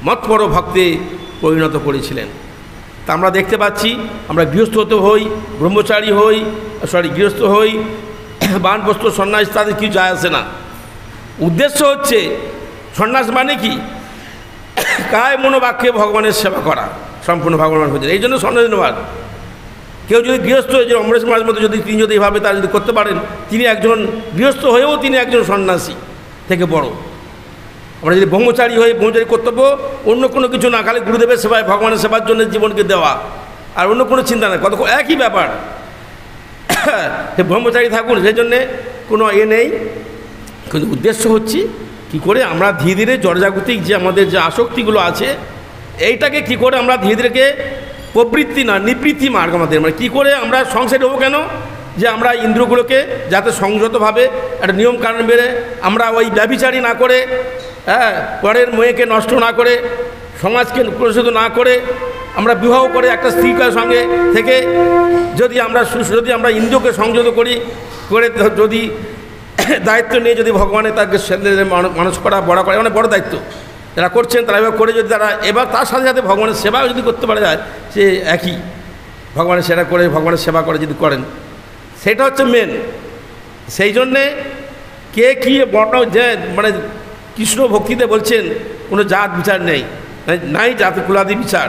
মৎপর ভক্তে পরিণত করেছিলেন। তা আমরা দেখতে পাচ্ছি, আমরা গৃহস্থ হতে হই, ব্রহ্মচারী হই, গৃহস্থ হই, বানপ্রস্থ সন্ন্যাস, তাদের কিছু যায় আসে না। উদ্দেশ্য হচ্ছে সন্ন্যাস মানে কি, কায় মনোবাক্যে ভগবানের সেবা করা, সম্পূর্ণ ভগবান হয়েছেন, এই জন্য সন্ন্যাস নেওয়ার। কেউ যদি গৃহস্থ যে অমরেশ মহারাজের মতো যদি তিনি যদি এভাবে তারা যদি করতে পারেন, তিনি একজন গৃহস্থ হয়েও তিনি একজন সন্ন্যাসী থেকে বড়। আমরা যদি ব্রহ্মচারী হয়ে ব্রহ্মচারী কর্তব্য অন্য কোনো কিছু না, খালি গুরুদেবের সেবায় ভগবানের সেবার জন্য জীবনকে দেওয়া, আর অন্য কোনো চিন্তা নেই, কত একই ব্যাপার। ব্রহ্মচারী থাকুন, সেই জন্যে কোনো নেই। কিন্তু উদ্দেশ্য হচ্ছে কী করে আমরা ধীরে ধীরে জড়জাগতিক যে আমাদের যে আসক্তিগুলো আছে, এইটাকে কি করে আমরা ধীরে ধীরে প্রবৃত্তি না নিবৃত্তি মার্গ আমাদের, মানে কী করে আমরা সংসারে হবো, কেন যে আমরা ইন্দ্রগুলোকে যাতে সংযতভাবে একটা নিয়ম কানুন বেড়ে আমরা ওই ব্যভিচারী না করে, পরের মেয়েকে নষ্ট না করে, সমাজকে প্রসিত না করে, আমরা বিবাহ করে একটা স্ত্রীর সঙ্গে থেকে যদি আমরা ইন্দ্রকে সংযত করি করে, যদি দায়িত্ব নিয়ে যদি ভগবানের তাকে মানুষ করা বড় করে, মানে বড় দায়িত্ব যারা করছেন তারা এবার করে, যদি তারা এবার তার সাথে সাথে ভগবানের সেবাও যদি করতে পারা যায়, সে একই ভগবানের সেবা করে ভগবানের সেবা করে যদি করেন, সেটা হচ্ছে মেন। সেই জন্যে কে কী বর্ণ যে মানে কৃষ্ণ ভক্তিতে বলছেন কোনো জাত বিচার নেই, নাই জাতি কুলাদি বিচার,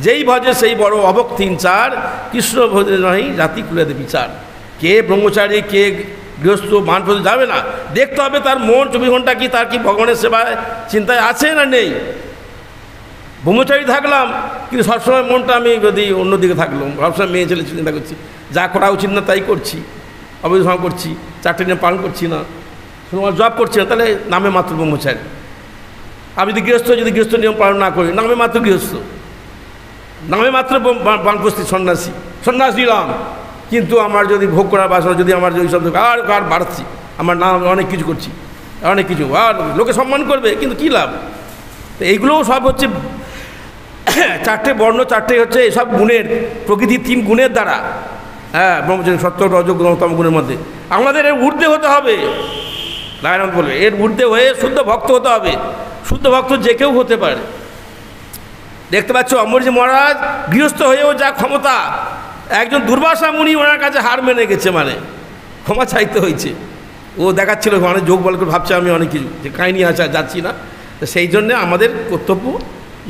যেই ভজে সেই বড় অভক্তিন চার, কৃষ্ণ ভজে নয় জাতি কুলাদি বিচার। কে ব্রহ্মচারী কে গৃহস্থ মানপ্রতি যাবে না, দেখতে হবে তার মন 24 ঘন্টা কি তার কি ভগবানের সেবায় চিন্তায় আছে না নেই। ব্রহ্মচারী থাকলাম কিন্তু সবসময় মনটা আমি যদি অন্যদিকে থাকলাম, সবসময় মেয়ে ছেলে চিন্তা করছি, যা করা উচিত না তাই করছি, অবৈধ করছি, 4টে নিয়ম পালন করছি না, শুধুমাত্র জব করছি না, তাহলে নামে মাত্র ব্রহ্মচারী। আমি যদি গৃহস্থ নিয়ম পালন না করি, নামে মাত্র গৃহস্থ, নামে মাত্র বানপ্রস্থ সন্ন্যাস নিলাম, কিন্তু আমার যদি ভোগ করার বাসনা যদি আমার ওই সব আর বাড়াচ্ছি, আমার নাম অনেক কিছু করছি, অনেক কিছু, আর লোকে সম্মান করবে, কিন্তু কী লাভ। তো এইগুলোও সব হচ্ছে 4টে বর্ণ, 4টে হচ্ছে এসব গুণের, প্রকৃতির 3 গুণের দ্বারা, ব্রহ্মচর্য সত্য রজো তম গুণের মধ্যে আমাদের এর ঊর্ধ্বে হতে হবে। নারায়ণ বলবে এর ঊর্ধ্বে হয়ে শুদ্ধ ভক্ত হতে হবে। শুদ্ধ ভক্ত যে কেউ হতে পারে। দেখতে পাচ্ছ অমরজি মহারাজ গৃহস্থ হয়েও যা ক্ষমতা, একজন দুর্বাসা মুনি ওনার কাছে হার মেনে গেছে, মানে ক্ষমা চাইতে হয়েছে। ও দেখাচ্ছিল মানে যোগ বল করে ভাবছে আমি অনেক কিছু, যে কাহিনি আছে যাচ্ছি না। তো সেই জন্যে আমাদের কর্তব্য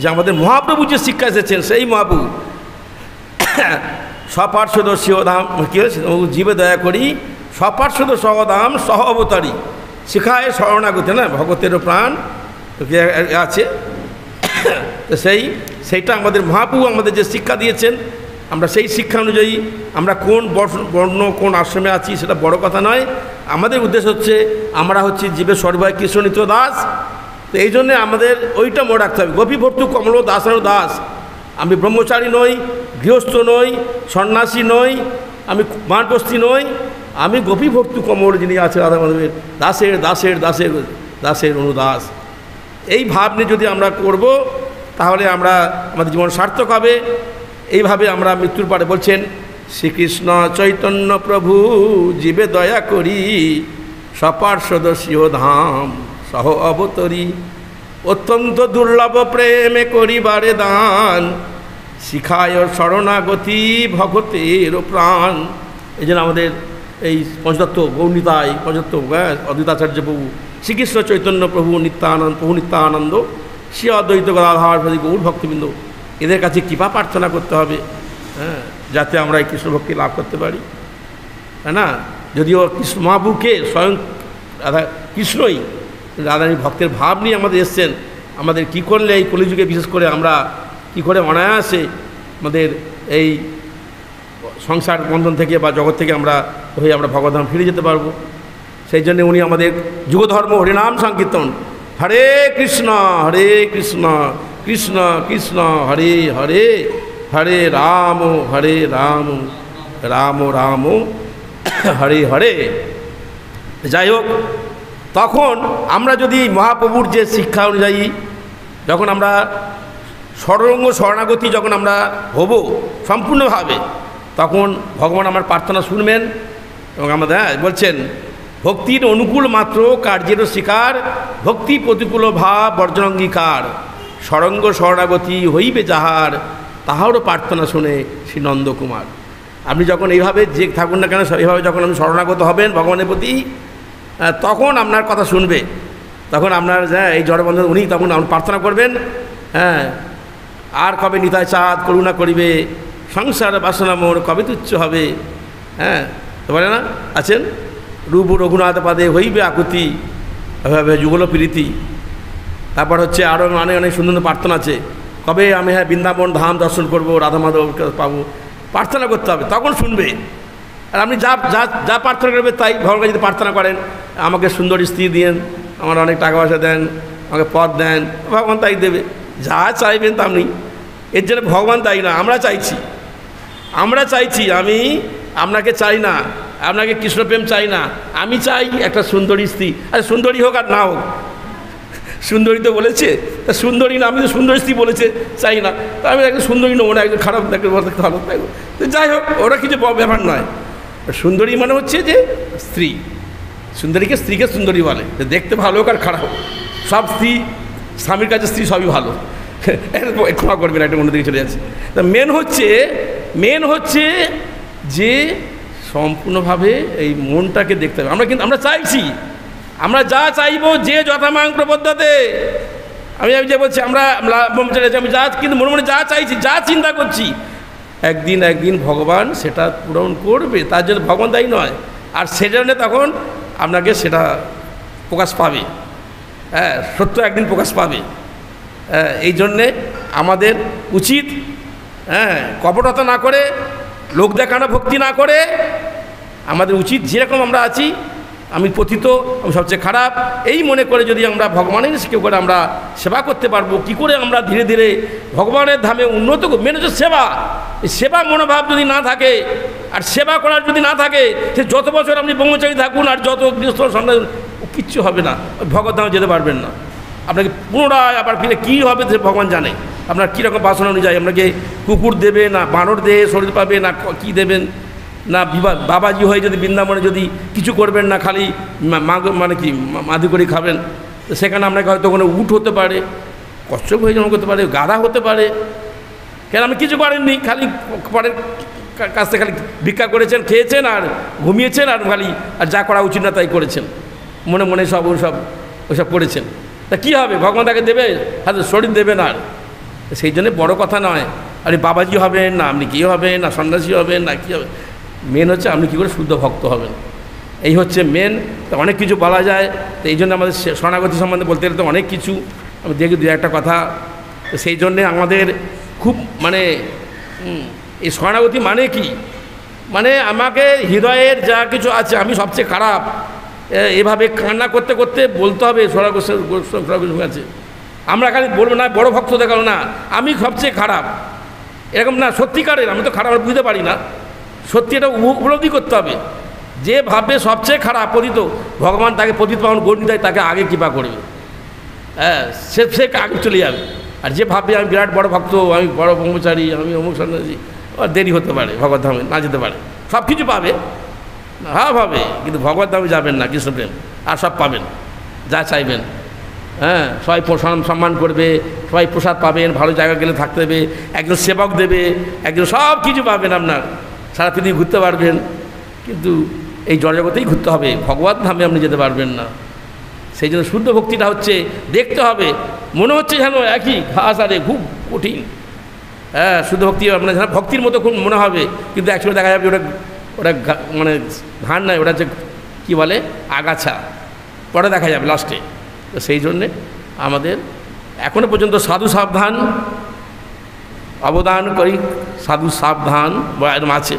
যে আমাদের মহাপ্রভু যে শিক্ষা এসেছেন, সেই মহাপ্রভু সপার্শ্বদ শিবধাম কী হয়েছে, জীবে দয়া করি সপার্শ্বদ সহধাম সহ অবতারী শিখায় শরণাগতি, না ভগতেরও প্রাণ আছে। তো সেইটা আমাদের মহাপ্রভু আমাদের যে শিক্ষা দিয়েছেন, আমরা সেই শিক্ষা অনুযায়ী আমরা কোন বর্ণ কোন আশ্রমে আছি সেটা বড় কথা নয়। আমাদের উদ্দেশ্য হচ্ছে আমরা হচ্ছি জীবের সর্বায় কৃষ্ণনিত্য দাস। তো এই জন্যে আমাদের ওইটা মনে রাখতে হবে, গোপী ভর্তু কমল দাসার দাস। আমি ব্রহ্মচারী নই, গৃহস্থ নই, সন্ন্যাসী নই, আমি বানপ্রস্থী নই, আমি গোপী ভর্তু কমল যিনি আছে রাধা মাধবের দাসের দাসের দাসের দাসের অনুদাস। এই ভাব নিয়ে যদি আমরা করব তাহলে আমরা আমাদের জীবন সার্থক হবে। এইভাবে আমরা মৃত্যুর পরে বলছেন শ্রীকৃষ্ণ চৈতন্য প্রভু জীবে দয়া করি সপার্শ্বদ শিবধাম সহ অবতরী অত্যন্ত দুর্লভ প্রেমে করিবারে দান শিখায় শরণাগতি ভগতের প্রাণ। এই জন্য আমাদের এই পঞ্চতত্ত্ব গৌরনীতায় পঞ্চতত্ত্ব অদ্বৈতাচার্য প্রভু শ্রীকৃষ্ণ চৈতন্য প্রভু নিত্যানন্দ শ্রী অদ্বৈত গদাধর গৌর ভক্তবৃন্দ এদের কাছে কৃপা প্রার্থনা করতে হবে, যাতে আমরা এই কৃষ্ণ ভক্তি লাভ করতে পারি। হ্যাঁ না, যদিও কৃষ্ণ মহাপ্রভুকে স্বয়ং রাধা কৃষ্ণই রাধারী ভক্তের ভাব নিয়ে আমাদের এসছেন। আমাদের কি করলে এই কলিযুগে বিশেষ করে আমরা কি করে অনায়াসে আমাদের এই সংসার বন্ধন থেকে বা জগৎ থেকে আমরা হয়ে আমরা ভগবদ্ধাম ফিরে যেতে পারবো। সেই জন্য উনি আমাদের যুগধর্ম হরিনাম সংকীর্তন হরে কৃষ্ণ কৃষ্ণ কৃষ্ণ হরে হরে, হরে রাম রাম রাম হরে হরে। যাই হোক, তখন আমরা যদি মহাপ্রভুর যে শিক্ষা অনুযায়ী যখন আমরা সর্বাঙ্গ শরণাগতি যখন আমরা হব সম্পূর্ণভাবে, তখন ভগবান আমার প্রার্থনা শুনবেন এবং আমাদের বলছেন, ভক্তির অনুকূল মাত্র কার্যেরও শিকার, ভক্তি প্রতিকূল ভাব বর্জনঙ্গীকার, সরঙ্গ শরণাগতি হইবে যাহার, তাহারও প্রার্থনা শুনে শ্রী নন্দকুমার। আপনি যখন এইভাবে যে থাকুন না কেন, এইভাবে যখন আপনি শরণাগত হবেন ভগবানের প্রতি, তখন আপনার কথা শুনবে, তখন আপনার এই জড়বন্ধন উনি তখন প্রার্থনা করবেন, হ্যাঁ, আর কবে নিতাই চাঁদ করুণা করিবে, সংসার বাসনা মোর কবে তুচ্ছ হবে, হ্যাঁ, তো বলে না আছেন, রূপ রঘুনাথ পাদে হইবে আকুতি, এভাবে যুগল প্রীতি। তারপর হচ্ছে আরও অনেক সুন্দর প্রার্থনা আছে, কবে আমি বৃন্দাবন ধাম দর্শন করবো, রাধা মাধব পাবো, প্রার্থনা করতে হবে, তখন শুনবে। আর আপনি যা যা যা প্রার্থনা করবে তাই, ভগবান যদি প্রার্থনা করেন আমাকে সুন্দর স্ত্রী দিয়েন, আমার অনেক টাকা পয়সা দেন, আমাকে পদ দেন, ভগবান তাই দেবে। যা চাইবেন তা আপনি, এর জন্য ভগবান তাই না, আমরা চাইছি। আমি আপনাকে চাই না, আপনাকে কৃষ্ণপ্রেম চাই না, আমি চাই একটা সুন্দরী স্ত্রী। আরে সুন্দরী হোক আর না হোক, সুন্দরী তো বলেছে, তা সুন্দরী না, আমি তো সুন্দরী স্ত্রী বলেছে, চাই না, তা আমি একজন সুন্দরী নেবো না, একজন খারাপ দেখতে ভালো থাকবো। তো যাই হোক, ওরা কিছু ব্যাপার নয়। সুন্দরী মানে হচ্ছে যে স্ত্রী, সুন্দরীকে স্ত্রীকে সুন্দরী বলে, দেখতে ভালো হোক আর খারাপ হোক, সব স্ত্রী স্বামীর কাছে স্ত্রী সবই ভালো, ক্ষমা করবেন একটা অন্যদিকে চলে যাচ্ছে। তা মেন হচ্ছে যে সম্পূর্ণভাবে এই মনটাকে দেখতে হবে। আমরা চাইছি, আমরা যা চাইবো, যে যথামাং প্রবদ্ধতে, আমি যে বলছি আমরা আমি যা, কিন্তু মনে মনে যা চাইছি, যা চিন্তা করছি, একদিন ভগবান সেটা পূরণ করবে, তার জন্য ভগবান দায়ী নয়। আর সেজন্য তখন আপনাকে সেটা প্রকাশ পাবে, হ্যাঁ, সত্য একদিন প্রকাশ পাবে। এই জন্যে আমাদের উচিত, হ্যাঁ, কপটতা না করে, লোক দেখানো ভক্তি না করে, আমাদের উচিত যেরকম আমরা আছি, আমি পতিত, আমি সবচেয়ে খারাপ, এই মনে করে যদি আমরা ভগবানের কেউ করে আমরা সেবা করতে পারবো, কি করে আমরা ধীরে ধীরে ভগবানের ধামে উন্নত করব। মেন হচ্ছে সেবা। এই সেবা মনোভাব যদি না থাকে, আর সেবা করার যদি না থাকে, সে যত বছর আপনি ব্রহ্মচারী থাকুন আর যত গৃহস্থ সন্তান, কিচ্ছু হবে না, ভগবত ধামে যেতে পারবেন না। আপনাকে পুনরায় আবার ফিরে কী হবে সে ভগবান জানে, আপনার কীরকম বাসনা অনুযায়ী আপনাকে কুকুর দেবে না বানর দেহে শরীর পাবে না, কী দেবেন না, বাবাজি হয়ে যদি বৃন্দাবনে যদি কিছু করবেন না, খালি মানে কি মাদু করে খাবেন, সেখানে আপনাকে হয়তো কোনো উট হতে পারে, কচ্ছপ হয়ে জন্ম করতে পারে, গাধা হতে পারে, কেন আপনি কিছু করেননি, খালি পরের কাছ থেকে খালি ভিক্ষা করেছেন, খেয়েছেন আর ঘুমিয়েছেন, আর খালি আর যা করা উচিত না তাই করেছেন, মনে মনে ওইসব করেছেন। তা কী হবে, ভগবান তাকে দেবে, হয়তো শরীর দেবে না। সেই জন্যে বড় কথা নয় আরে বাবাজি হবেন না, আপনি কী হবেন না, সন্ন্যাসী হবেন না, কী হবে, মেন হচ্ছে আপনি কী করে শুদ্ধ ভক্ত হবেন, এই হচ্ছে মেন। তো অনেক কিছু বলা যায়, তো এই জন্য আমাদের শরণাগতি সম্বন্ধে বলতে গেলে তো অনেক কিছু, আমি দেখি দু একটা কথা। তো সেই জন্যে আমাদের খুব মানে এই শরণাগতি মানে কি, মানে আমাকে হৃদয়ের যা কিছু আছে, আমি সবচেয়ে খারাপ, এভাবে কান্না করতে করতে বলতে হবে শরণাগতি আছে। আমরা খালি বলবো না বড় ভক্ত দেখালো না, আমি সবচেয়ে খারাপ, এরকম না, সত্যিকারের আমি তো খারাপ বুঝতে পারি না, সত্যি এটা উপলব্ধি করতে হবে। যে ভাববে সবচেয়ে খারাপ পতিত, ভগবান তাকে পতিত পাবন গণ্য দেয়, তাকে আগে কৃপা করবে, হ্যাঁ, সে আগে চলে যাবে। আর যে ভাববে আমি বিরাট বড় ভক্ত, আমি বড় ব্রহ্মচারী, আমি অমুক সন্ন্যাসী, দেরি হতে পারে, ভগবত ধামে না যেতে পারে, সব কিছু পাবে, হ্যাঁ পাবে, কিন্তু ভগবত ধামে যাবেন না, কৃষ্ণপ্রেম আর সব পাবেন যা চাইবেন, হ্যাঁ, সবাই সম্মান করবে, সবাই প্রসাদ পাবেন, ভালো জায়গা গেলে থাকতে দেবে, একজন সেবক দেবে, একজন সব কিছু পাবেন, আপনার সারা পৃথিবী ঘুরতে পারবেন, কিন্তু এই জড়জগতেই ঘুরতে হবে, ভগবত ধামে আপনি যেতে পারবেন না। সেই জন্য শুদ্ধ ভক্তিটা হচ্ছে দেখতে হবে, মনে হচ্ছে যেন একই ঘাস, আরে খুব কঠিন, হ্যাঁ, শুদ্ধ ভক্তি আপনার যেন ভক্তির মতো খুব মনে হবে, কিন্তু একসময় দেখা যাবে ওটা মানে ধান নয়, ওটা হচ্ছে কী বলে আগাছা, পরে দেখা যাবে লাস্টে। তো সেই জন্যে আমাদের এখনও পর্যন্ত সাধু সাবধান অবদান করি, সাধু সাবধান বা এরকম আছে।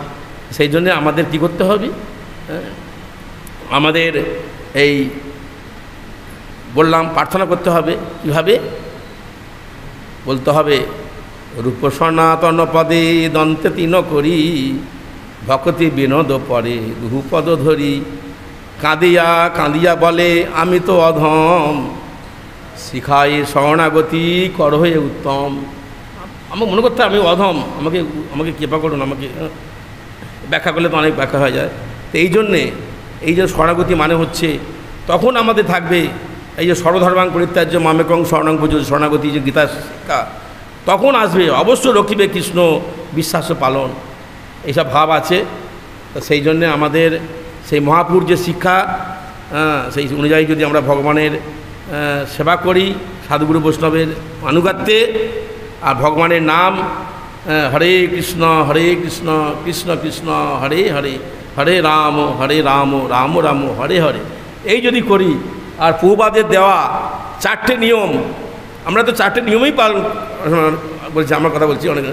সেই জন্যে আমাদের কী করতে হবে, আমাদের এই বললাম প্রার্থনা করতে হবে কীভাবে, বলতে হবে রূপ সনাতন পদে দন্তে তিন করি, ভকতি বিনোদ পরে দুপদ ধরি, কাঁদিয়া কাঁদিয়া বলে আমি তো অধম, শিখাই শরণাগতি কর হয়ে উত্তম। আমার মনে করতে আমি অধম, আমাকে আমাকে কৃপা করুন, আমাকে ব্যাখ্যা করলে তো অনেক ব্যাখ্যা হয়ে যায়। তো এই জন্যে এই যে শরণাগতি মানে হচ্ছে তখন আমাদের থাকবে এই যে সর্বধর্মাং পরিত্যাজ্য মামেকং শরণং ভজ, শরণাগতি যে গীতা শিক্ষা, তখন আসবে অবশ্য রক্ষিবে কৃষ্ণ বিশ্বাস পালন, এইসব ভাব আছে। তো সেই জন্যে আমাদের সেই মহাপুর যে শিক্ষা, সেই অনুযায়ী যদি আমরা ভগবানের সেবা করি সাধুগুরু বৈষ্ণবের আনুগত্যে, আর ভগবানের নাম হরে কৃষ্ণ কৃষ্ণ কৃষ্ণ হরে হরে, হরে রাম রাম রাম হরে হরে, এই যদি করি, আর প্রভুপাদের দেওয়া 4টে নিয়ম, আমরা তো 4টে নিয়মই পালন বলছি, আমার কথা বলছি অনেক,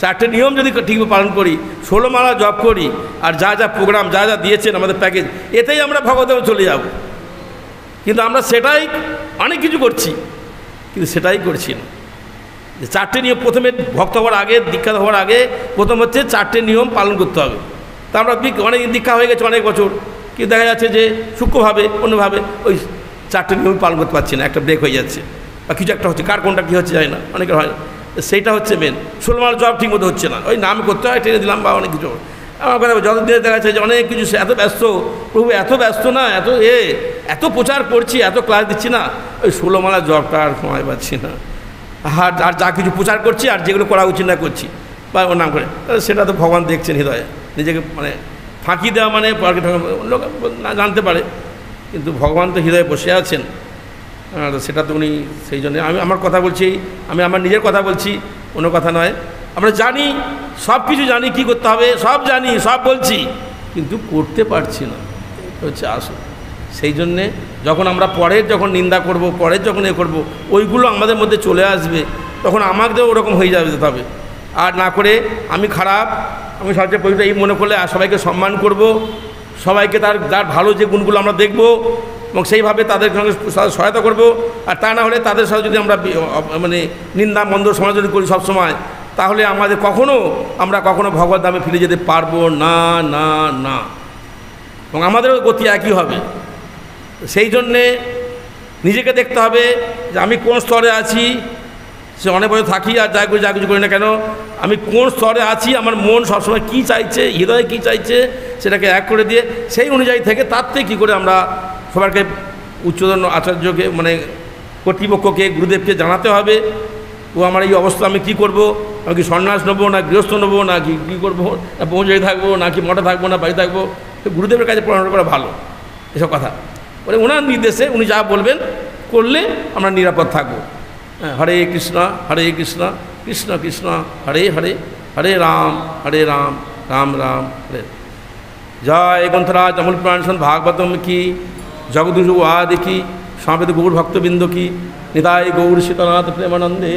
4টে নিয়ম যদি ঠিকভাবে পালন করি, 16 মালা জপ করি, আর যা যা প্রোগ্রাম যা যা দিয়েছেন আমাদের প্যাকেজ, এতেই আমরা ভগবদ্ধামে চলে যাব। কিন্তু আমরা সেটাই অনেক কিছু করছি, কিন্তু সেটাই করছি না। যে 4টে নিয়ম প্রথমে ভক্ত হওয়ার আগে, দীক্ষা হওয়ার আগে প্রথম হচ্ছে 4টে নিয়ম পালন করতে হবে। তা আমরা অনেক দীক্ষা হয়ে গেছে অনেক বছর, কিন্তু দেখা যাচ্ছে যে সূক্ষ্মভাবে অন্যভাবে ওই 4টে নিয়ম পালন করতে পারছি না, একটা ব্রেক হয়ে যাচ্ছে বা কিছু একটা হচ্ছে, কার কোনটা কী হচ্ছে যায় না, অনেকের হয়। সেইটা হচ্ছে মেন, 16 মালা জব ঠিক মতো হচ্ছে না, ওই নাম করতে হয়, টেনে দিলাম বা অনেক কিছু। আমার কথা যত দিনে দেখা যাচ্ছে যে অনেক কিছু এত ব্যস্ত, প্রভু এত ব্যস্ত না, এত প্রচার করছি, এত ক্লাস দিচ্ছি না, ওই 16 মালা জবটা আর সময় পাচ্ছি না, আর যা কিছু প্রচার করছি আর যেগুলো করা উচিত না করছি বা ওর নাম করে, সেটা তো ভগবান দেখছেন হৃদয়ে, নিজেকে মানে ফাঁকি দেওয়া মানে লোক না জানতে পারে, কিন্তু ভগবান তো হৃদয়ে বসে আছেন, সেটা তো উনি, সেই জন্য আমি আমার কথা বলছি, আমি আমার নিজের কথা বলছি, অন্য কথা নয়। আমরা জানি, সব কিছু জানি কী করতে হবে, সব জানি, সব বলছি, কিন্তু করতে পারছি না, হচ্ছে আসল। সেই জন্যে যখন আমরা পরের যখন নিন্দা করব, পরের যখন করব, ওইগুলো আমাদের মধ্যে চলে আসবে, তখন আমাদেরও ওরকম হয়ে যাবে তবে। আর না করে আমি খারাপ, আমি সবচেয়ে পবিত্র এই মনে করলে আর সবাইকে সম্মান করব, সবাইকে তার ভালো যে গুণগুলো আমরা দেখব এবং সেইভাবে তাদের সঙ্গে সহায়তা করব। আর তা না হলে তাদের সাথে যদি আমরা মানে নিন্দা মন্দ সমালোচনা করি সবসময়, তাহলে আমাদের আমরা কখনো ভগবত ধামে ফিরে যেতে পারবো না না না, এবং আমাদেরও গতি একই হবে। সেই জন্যে নিজেকে দেখতে হবে যে আমি কোন স্তরে আছি, সে অনেক বছর থাকি আর যা কিছু করি না কেন, আমি কোন স্তরে আছি, আমার মন সবসময় কী চাইছে, হৃদয়ে কী চাইছে, সেটাকে এক করে দিয়ে সেই অনুযায়ী থেকে তার থেকে কী করে আমরা সবাইকে উচ্চতন আচার্যকে মানে কর্তৃপক্ষকে গুরুদেবকে জানাতে হবে, ও আমার এই অবস্থা আমি কী করবো, আমি কি সন্ন্যাস নেবো না গৃহস্থ নেবো না কী করবো, না পৌঁছাই থাকবো নাকি মঠে থাকবো না বাড়ি থাকবো, গুরুদেবের কাছে পড়াশোনা করা ভালো। এসব কথা মানে ওনার নির্দেশে উনি যা বলবেন করলে আমরা নিরাপদ থাকবো। হরে কৃষ্ণ কৃষ্ণ কৃষ্ণ হরে হরে, হরে রাম রাম রাম হরে। জয় গ্রন্থরাজ অমল পুরাণ ভাগবতম কি, জগদুজু আদি কি, স্বামী গৌর ভক্তবৃন্দ কি, নিতাই গৌর সীতানাথ প্রেমানন্দে।